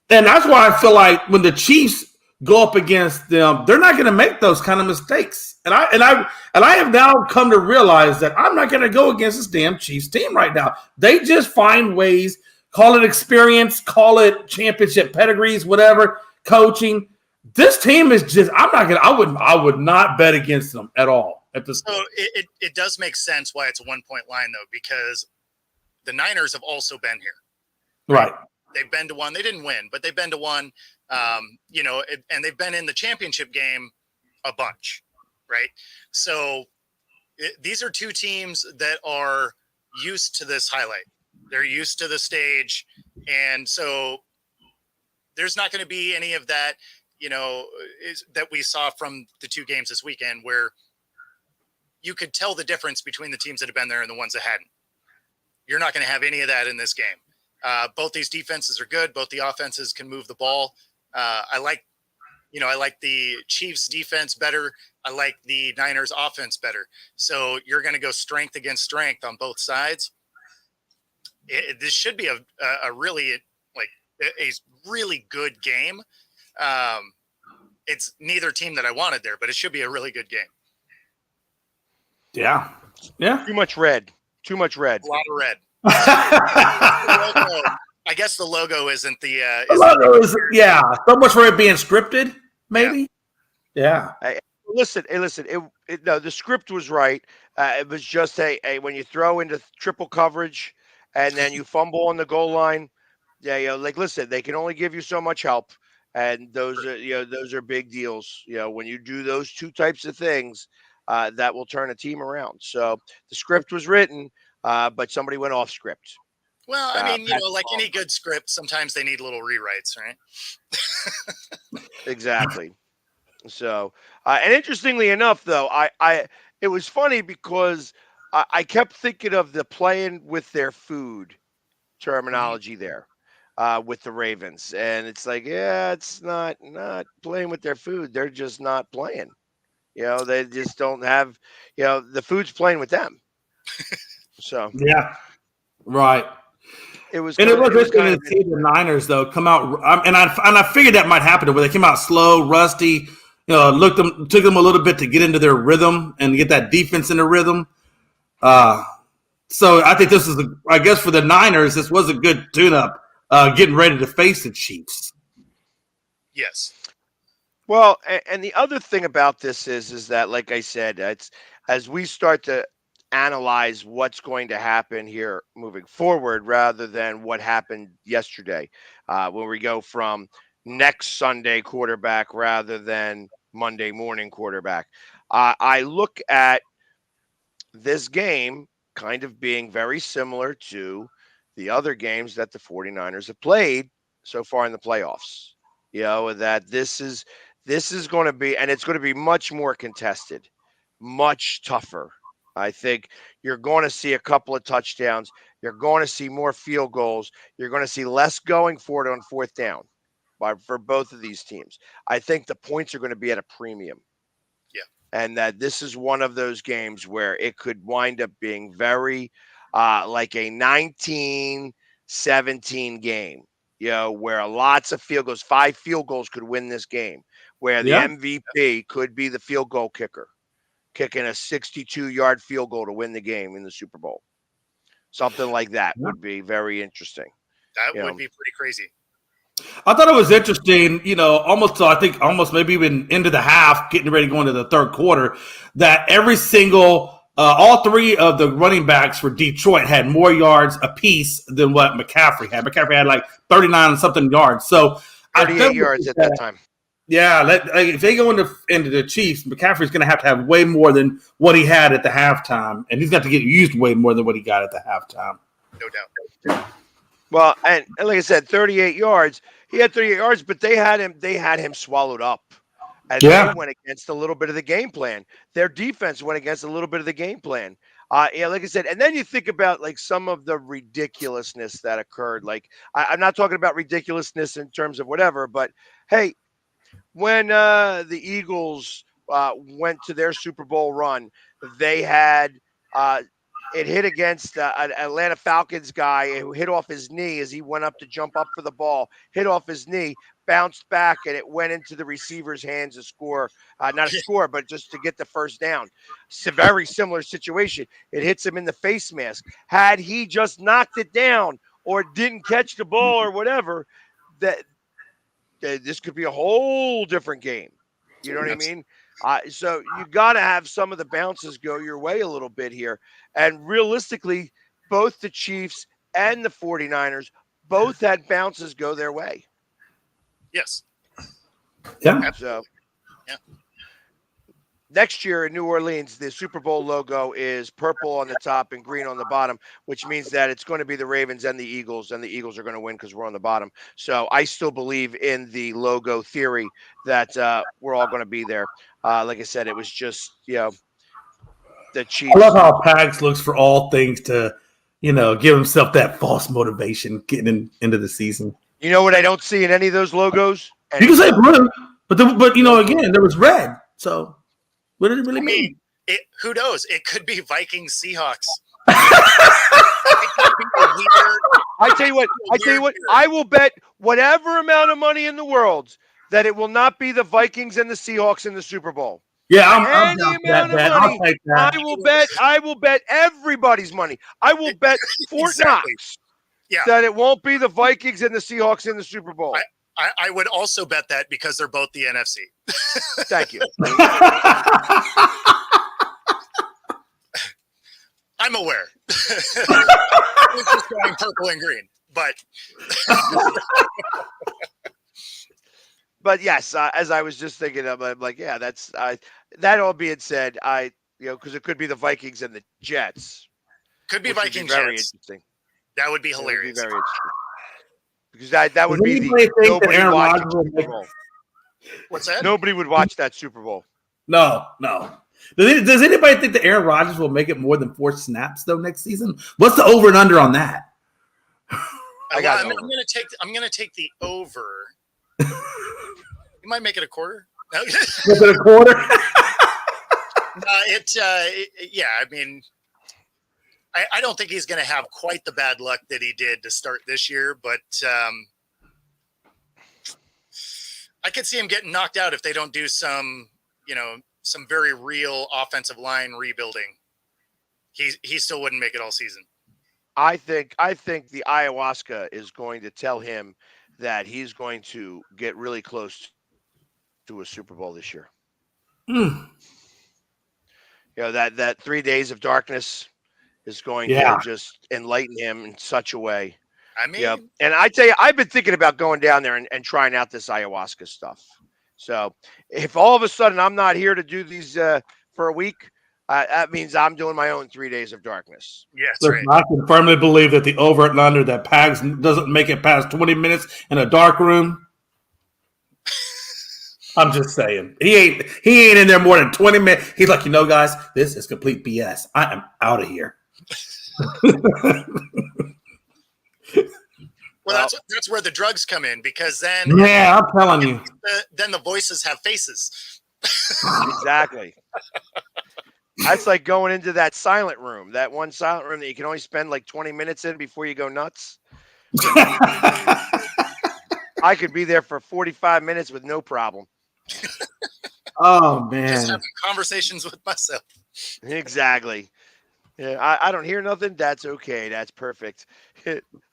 that's why I feel like when the Chiefs go up against them, they're not going to make those kind of mistakes. And I have now come to realize that I'm not going to go against this damn Chiefs team right now. They just find ways. Call it experience, call it championship pedigrees, whatever, coaching. This team is just, I would not bet against them at all at this point. It does make sense why it's a 1-point line, though, because the Niners have also been here. Right. They've been to one. They didn't win, but they've been to one, and they've been in the championship game a bunch, right? So these are two teams that are used to this highlight. They're used to the stage, and so there's not going to be any of that, that we saw from the two games this weekend where you could tell the difference between the teams that have been there and the ones that hadn't. You're not going to have any of that in this game. Both these defenses are good. Both the offenses can move the ball. I like the Chiefs defense better. I like the Niners offense better. So you're going to go strength against strength on both sides. This should be a really good game. It's neither team that I wanted there, but it should be a really good game. Yeah. Too much red. A lot of red. I guess the logo isn't the. Logo is so much for it being scripted, maybe. Yeah. Listen. No, the script was right. It was just when you throw into triple coverage. And then you fumble on the goal line. Yeah, listen, they can only give you so much help, and those are big deals. When you do those two types of things, that will turn a team around. So the script was written, but somebody went off script. Well, I mean, like any good script, sometimes they need little rewrites, right? Exactly. So, and interestingly enough, though, it was funny because I kept thinking of the playing with their food terminology there with the Ravens. And it's like, it's not playing with their food. They're just not playing. They just don't have, the food's playing with them. So. Yeah. Right. It was interesting to see the Niners, though, come out. And I figured that might happen where they came out slow, rusty, took them a little bit to get into their rhythm and get that defense in the rhythm. So I think this is, I guess for the Niners, this was a good tune-up, getting ready to face the Chiefs. Yes. Well, and the other thing about this is that, like I said, it's as we start to analyze what's going to happen here moving forward, rather than what happened yesterday, when we go from next Sunday quarterback rather than Monday morning quarterback. I look at this game kind of being very similar to the other games that the 49ers have played so far in the playoffs. That this is going to be, and it's going to be much more contested, much tougher. I think you're going to see a couple of touchdowns. You're going to see more field goals. You're going to see less going for it on fourth down for both of these teams. I think the points are going to be at a premium. And that this is one of those games where it could wind up being very like a 19-17 game, where lots of field goals, 5 field goals could win this game, where the MVP could be the field goal kicker, kicking a 62-yard field goal to win the game in the Super Bowl. Something like that would be very interesting. That would be pretty crazy. I thought it was interesting, almost I think almost maybe even into the half, getting ready to go into the third quarter, that every single all three of the running backs for Detroit had more yards apiece than what McCaffrey had. McCaffrey had like 39 and something yards. So 38 yards at that time. Yeah, if they go into the Chiefs, McCaffrey's going to have way more than what he had at the halftime, and he's got to get used way more than what he got at the halftime. No doubt. Well, and like I said, 38 yards. He had 38 yards, but they had him swallowed up. And they went against a little bit of the game plan. Their defense went against a little bit of the game plan. Like I said, and then you think about like some of the ridiculousness that occurred. Like I'm not talking about ridiculousness in terms of whatever, but hey, when the Eagles went to their Super Bowl run, they had it hit against an Atlanta Falcons guy who hit off his knee as he went up to jump up for the ball, hit off his knee, bounced back, and it went into the receiver's hands to score. Not a score, but just to get the first down. It's a very similar situation. It hits him in the face mask. Had he just knocked it down or didn't catch the ball or whatever, that this could be a whole different game. You know what I mean? So you got to have some of the bounces go your way a little bit here. And realistically, both the Chiefs and the 49ers both had bounces go their way. Yes. Yeah. So, next year in New Orleans, the Super Bowl logo is purple on the top and green on the bottom, which means that it's going to be the Ravens and the Eagles are going to win because we're on the bottom. So I still believe in the logo theory that we're all going to be there. Like I said, it was just, the Chiefs. I love how Pags looks for all things to, give himself that false motivation getting into the season. You know what I don't see in any of those logos? You can say blue, but again, there was red. So what did it really mean? Who knows? It could be Vikings Seahawks. I tell you what. I will bet whatever amount of money in the world that it will not be the Vikings and the Seahawks in the Super Bowl. Yeah, Any amount of money, I will bet everybody's money. I will bet Fort Knox that it won't be the Vikings and the Seahawks in the Super Bowl. I would also bet that because they're both the NFC. Thank you. I'm aware. It's just going purple and green, but but yes, as I was just thinking of, I'm like, yeah, that's that all being said, because it could be the Vikings and the Jets. Could be Vikings very Jets. Interesting. That would be hilarious. Very interesting. Because that would be the nobody watching Super Bowl. What's that? Nobody would watch that Super Bowl. No. Does anybody think that Aaron Rodgers will make it more than 4 snaps though next season? What's the over and under on that? I'm gonna take the over. You might make it a quarter. Is it a quarter? Yeah. I mean, I don't think he's going to have quite the bad luck that he did to start this year, but I could see him getting knocked out if they don't do some very real offensive line rebuilding. He still wouldn't make it all season. I think the ayahuasca is going to tell him that he's going to get really close to a Super Bowl this year. That 3 days of darkness is going to just enlighten him in such a way. I mean, and I tell you, I've been thinking about going down there and trying out this ayahuasca stuff. So if all of a sudden I'm not here to do these for a week, that means I'm doing my own 3 days of darkness. Yes, listen, right. I can firmly believe that the over and under that Pags doesn't make it past 20 minutes in a dark room. I'm just saying. He ain't in there more than 20 minutes. He's like, guys, this is complete BS. I am out of here. Well, that's where the drugs come in, because then I'm telling you, then the voices have faces. Exactly. That's like going into that silent room, that one silent room that you can only spend like 20 minutes in before you go nuts. I could be there for 45 minutes with no problem. Oh man, just having conversations with myself. Exactly. Yeah, I don't hear nothing. That's okay. That's perfect.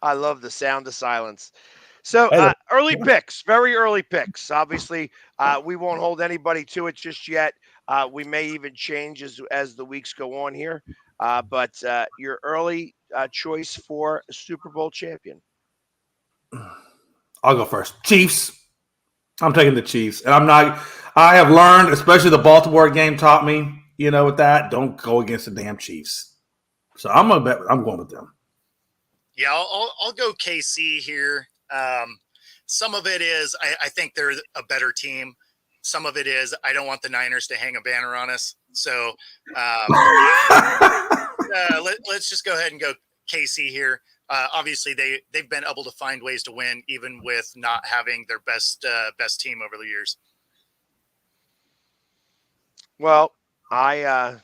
I love the sound of silence. So early picks, very early picks. Obviously, we won't hold anybody to it just yet. We may even change as the weeks go on here. But your early choice for a Super Bowl champion. I'll go first. Chiefs. I'm taking the Chiefs. And I have learned, especially the Baltimore game taught me, with that, don't go against the damn Chiefs. So I'm going with them. Yeah, I'll go KC here. Some of it is I think they're a better team. Some of it is I don't want the Niners to hang a banner on us. So let's just go ahead and go KC here. Obviously, they've been able to find ways to win even with not having their best team over the years. Well, I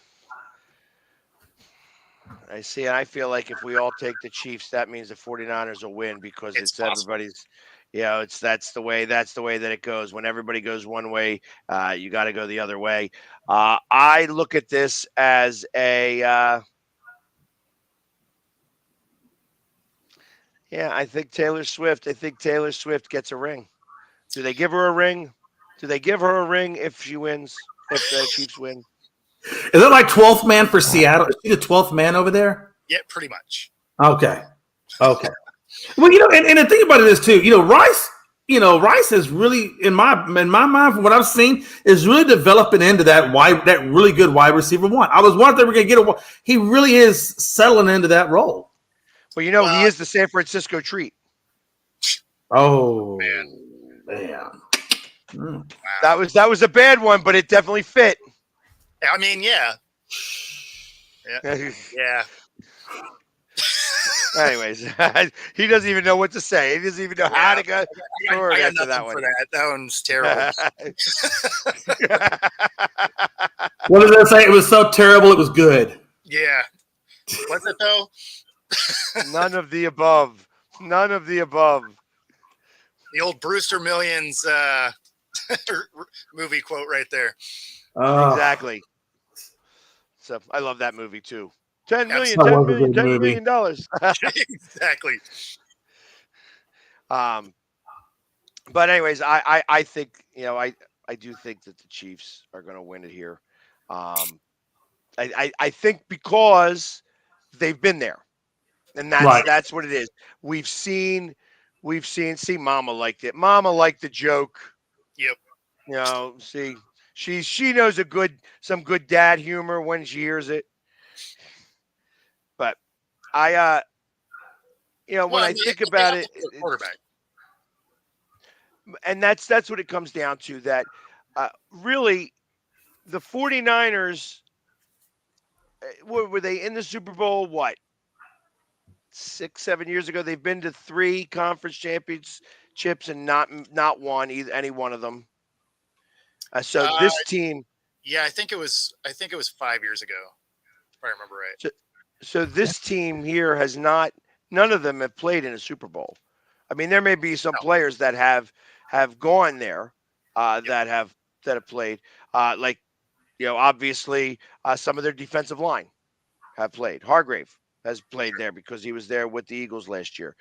see, and I feel like if we all take the Chiefs, that means the 49ers will win because it's everybody's. That's the way that it goes. When everybody goes one way, you got to go the other way. I look at this as I think Taylor Swift. I think Taylor Swift gets a ring. Do they give her a ring? Do they give her a ring if she wins? If the Chiefs win? Is it like 12th man for Seattle? Is she the 12th man over there? Yeah, pretty much. Okay. Well, and the thing about it is too, Rice is really in my mind from what I've seen is really developing into that really good wide receiver one. I was wondering if they were going to get a. He really is settling into that role. Well, he is the San Francisco treat. Oh man. Wow. That was a bad one, but it definitely fit. I mean, yeah. Anyways, he doesn't even know what to say. He doesn't even know how to go. I got nothing that one. for that. That one's terrible. What did I say? It was so terrible. It was good. Yeah. What's it though? None of the above. None of the above. The old Brewster Millions movie quote right there. Exactly. So I love that movie too. $10 million. Exactly. But anyways, I think I do think that the Chiefs are going to win it here. I think because they've been there, and that's what it is. We've seen. See, Mama liked it. Mama liked the joke. Yep. See, she knows some good dad humor when she hears it. But I, when I think about it, quarterback. And that's what it comes down to. That really, the 49ers were they in the Super Bowl? What? 6-7 years ago, they've been to 3 conference championships and not won any one of them. So this team, I think it was 5 years ago, if I remember right. So this team here has none of them have played in a Super Bowl. I mean, there may be some players that have gone there that have played, obviously some of their defensive line have played. Hargrave has played there because he was there with the Eagles last year.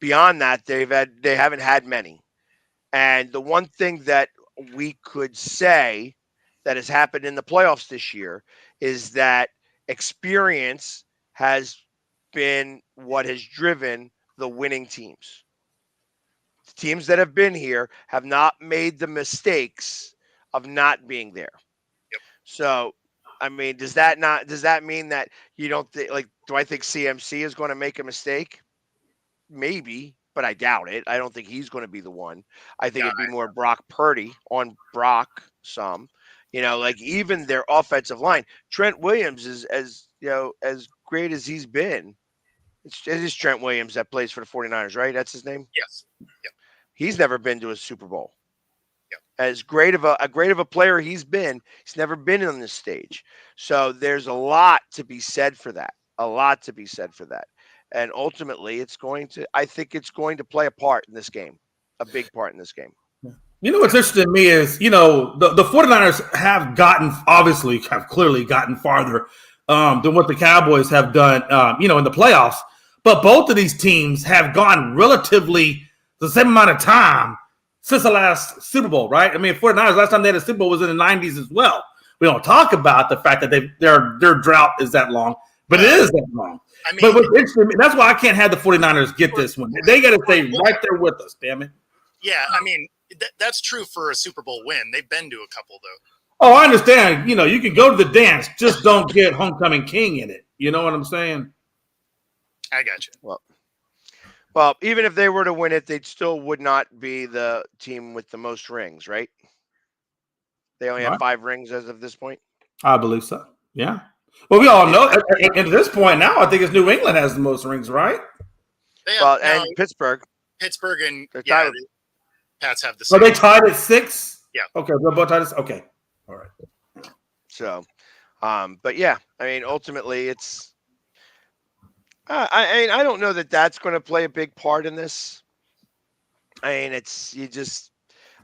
Beyond that, they haven't had many. And the one thing that we could say that has happened in the playoffs this year is that experience has been what has driven the winning teams. The teams that have been here have not made the mistakes of not being there. Yep. So, I mean, does that mean that you don't think, do I think CMC is going to make a mistake? Maybe, but I doubt it. I don't think he's going to be the one. I think it'd be more Brock Purdy on Brock some. Even their offensive line. Trent Williams is as great as he's been. It is Trent Williams that plays for the 49ers, right? That's his name? Yes. Yep. He's never been to a Super Bowl. Yep. As great of a player he's been, he's never been on this stage. So there's a lot to be said for that. And ultimately, I think it's going to play a part in this game, a big part in this game. What's interesting to me is, the 49ers have clearly gotten farther than what the Cowboys have done, in the playoffs. But both of these teams have gone relatively the same amount of time since the last Super Bowl, right? I mean, 49ers, last time they had a Super Bowl was in the 90s as well. We don't talk about the fact that their drought is that long, but it is that long. I mean, but what's interesting, that's why I can't have the 49ers get this one. They got to stay right there with us, damn it. Yeah, I mean, that's true for a Super Bowl win. They've been to a couple, though. Oh, I understand. You know, you can go to the dance, just don't get Homecoming King in it. You know what I'm saying? I got you. Well, even if they were to win it, they still would not be the team with the most rings, right? They only have 5 rings as of this point. I believe so. Yeah. Well, we all know at this point now, I think it's New England has the most rings, right? Well, and Pittsburgh. Pittsburgh and the Pats have the same. Are they tied at 6? Yeah. Okay, they're both tied at 6. Okay. All right. So, but yeah, I mean, ultimately, it's. I don't know that that's going to play a big part in this. I mean, like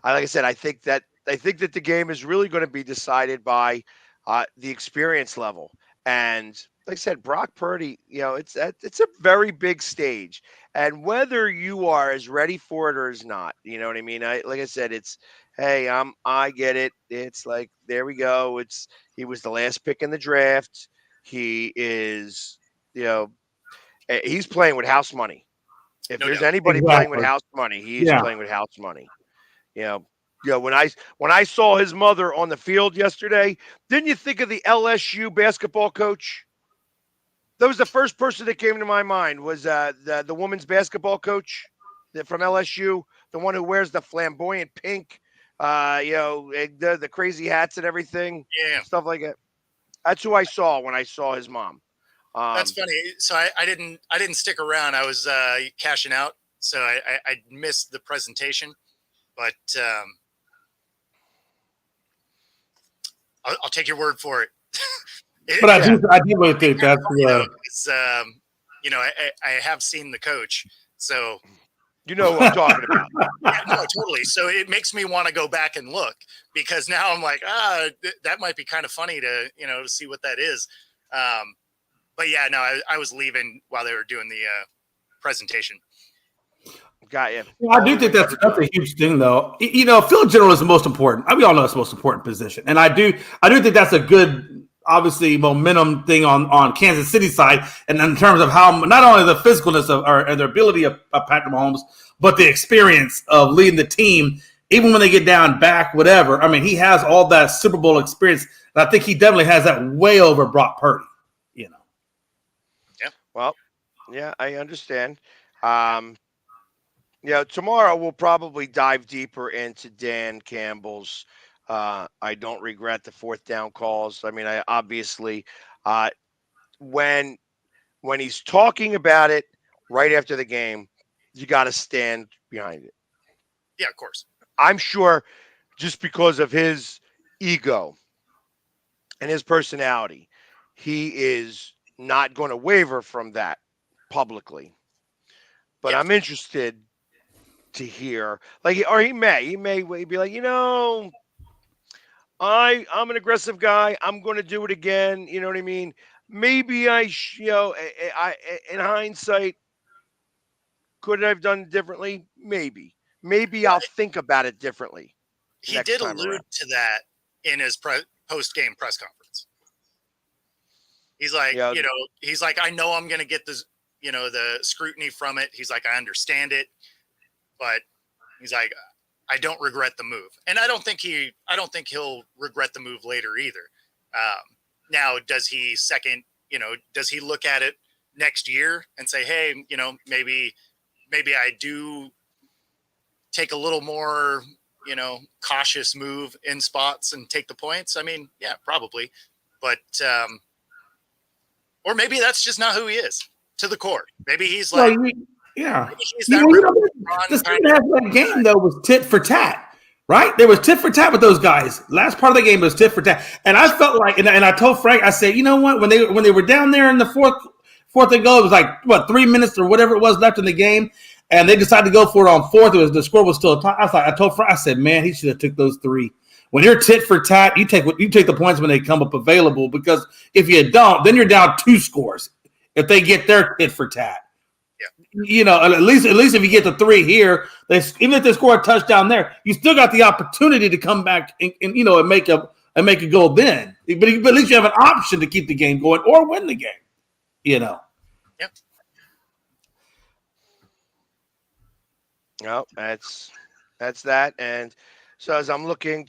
I said, I think that the game is really going to be decided by the experience level. And like I said, Brock Purdy, it's a very big stage, and whether you are as ready for it or is not, you know what I mean? Like I said, it's, hey, I get it. It's like, there we go. He was the last pick in the draft. He is, he's playing with house money. If there's anybody playing with house money, he is playing with house money. When I saw his mother on the field yesterday, didn't you think of the LSU basketball coach? That was the first person that came to my mind, was the women's basketball coach from LSU, the one who wears the flamboyant pink, the crazy hats and everything, stuff like that. That's who I saw when I saw his mom. That's funny. So I didn't stick around. I was cashing out, so I missed the presentation, but I'll take your word for it. But I do really think that's I have seen the coach, so you know what I'm talking about. Yeah, no, totally. So it makes me want to go back and look, because now I'm like, that might be kind of funny to see what that is. But yeah, no, I was leaving while they were doing the presentation. Got you. Well, I do think that's a huge thing, though. Field general is the most important. We all know it's the most important position, and I do think that's a good, obviously, momentum thing on Kansas City side, and in terms of how not only the physicalness and the ability of Patrick Mahomes, but the experience of leading the team, even when they get down back, whatever. I mean, he has all that Super Bowl experience, and I think he definitely has that way over Brock Purdy. Yeah. Well, yeah, I understand. Tomorrow we'll probably dive deeper into Dan Campbell's I don't regret the 4th down calls. I mean, I obviously when he's talking about it right after the game, you got to stand behind it. Yeah, of course. I'm sure just because of his ego and his personality, he is not going to waver from that publicly. But I'm interested to hear, or he may be like, I'm an aggressive guy. I'm going to do it again. You know what I mean? Maybe I in hindsight, could I have done it differently? Maybe I'll think about it differently. He did allude to that in his post-game press conference. He's like, he's like, I know I'm going to get this, the scrutiny from it. He's like, I understand it, but he's like, I don't regret the move. And I don't think he'll regret the move later either. Now, does he does he look at it next year and say, hey, maybe I do take a little more, cautious move in spots and take the points? I mean, yeah, probably. But, or maybe that's just not who he is to the core. Maybe he's like, yeah. The second half of that game, though, was tit for tat, right? There was tit for tat with those guys. Last part of the game was tit for tat. And I felt like, and I told Frank, I said, you know what? When they were down there in the fourth and goal, it was like, 3 minutes or whatever it was left in the game. And they decided to go for it on fourth. The score was still tight. I told Frank, I said, man, he should have took those 3. When you're tit for tat, you take the points when they come up available, because if you don't, then you're down 2 scores if they get their tit for tat. at least if you get the 3 here, even if they score a touchdown there, you still got the opportunity to come back and make a goal then. But at least you have an option to keep the game going or win the game. Yep. No, that's that. And so as I'm looking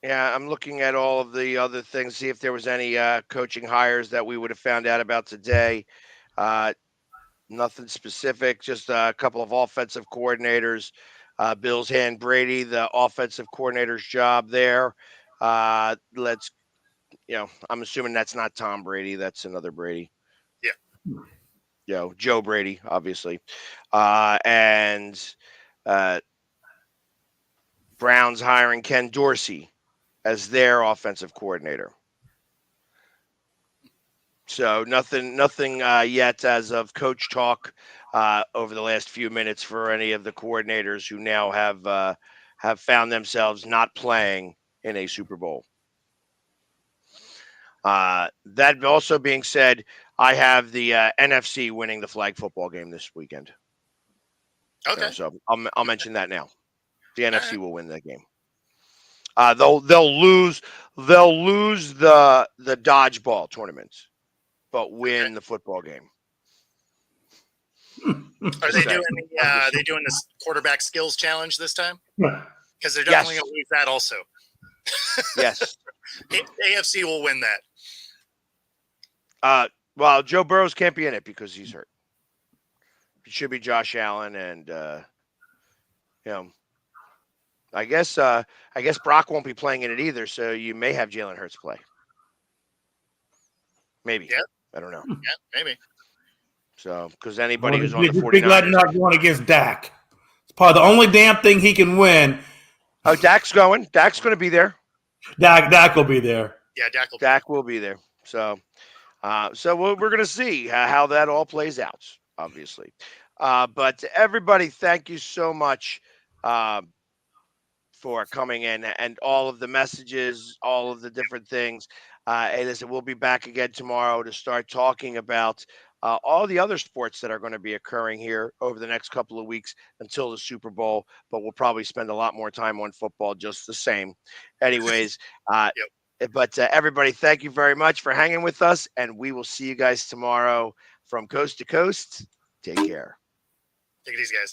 at all of the other things, see if there was any coaching hires that we would have found out about today. Nothing specific, just a couple of offensive coordinators. Bills hand Brady the offensive coordinator's job there. I'm assuming that's not Tom Brady. That's another Brady. Yeah. Joe Brady, obviously. And Browns hiring Ken Dorsey as their offensive coordinator. So nothing yet as of coach talk over the last few minutes for any of the coordinators who now have found themselves not playing in a Super Bowl. That also being said, I have the NFC winning the flag football game this weekend. Okay. So I'll mention that now. The NFC will win that game. They'll lose the dodgeball tournament, but win the football game. Are they doing this quarterback skills challenge this time? Because they're definitely going to lose that also. Yes. AFC will win that. Well, Joe Burrows can't be in it because he's hurt. It should be Josh Allen and I guess Brock won't be playing in it either, so you may have Jalen Hurts play. Maybe. Yeah. I don't know. Yeah, maybe. So, because anybody who's on the 49ers. Big glad you're not going against Dak. It's probably the only damn thing he can win. Oh, Dak's going. Dak's going to be there. Dak will be there. Yeah, Dak will be there. So we're going to see how that all plays out, obviously. But everybody, thank you so much for coming in and all of the messages, all of the different things. Hey, listen, we'll be back again tomorrow to start talking about all the other sports that are going to be occurring here over the next couple of weeks until the Super Bowl, but we'll probably spend a lot more time on football just the same. Anyways, but everybody, thank you very much for hanging with us, and we will see you guys tomorrow from coast to coast. Take care. Take it easy, guys.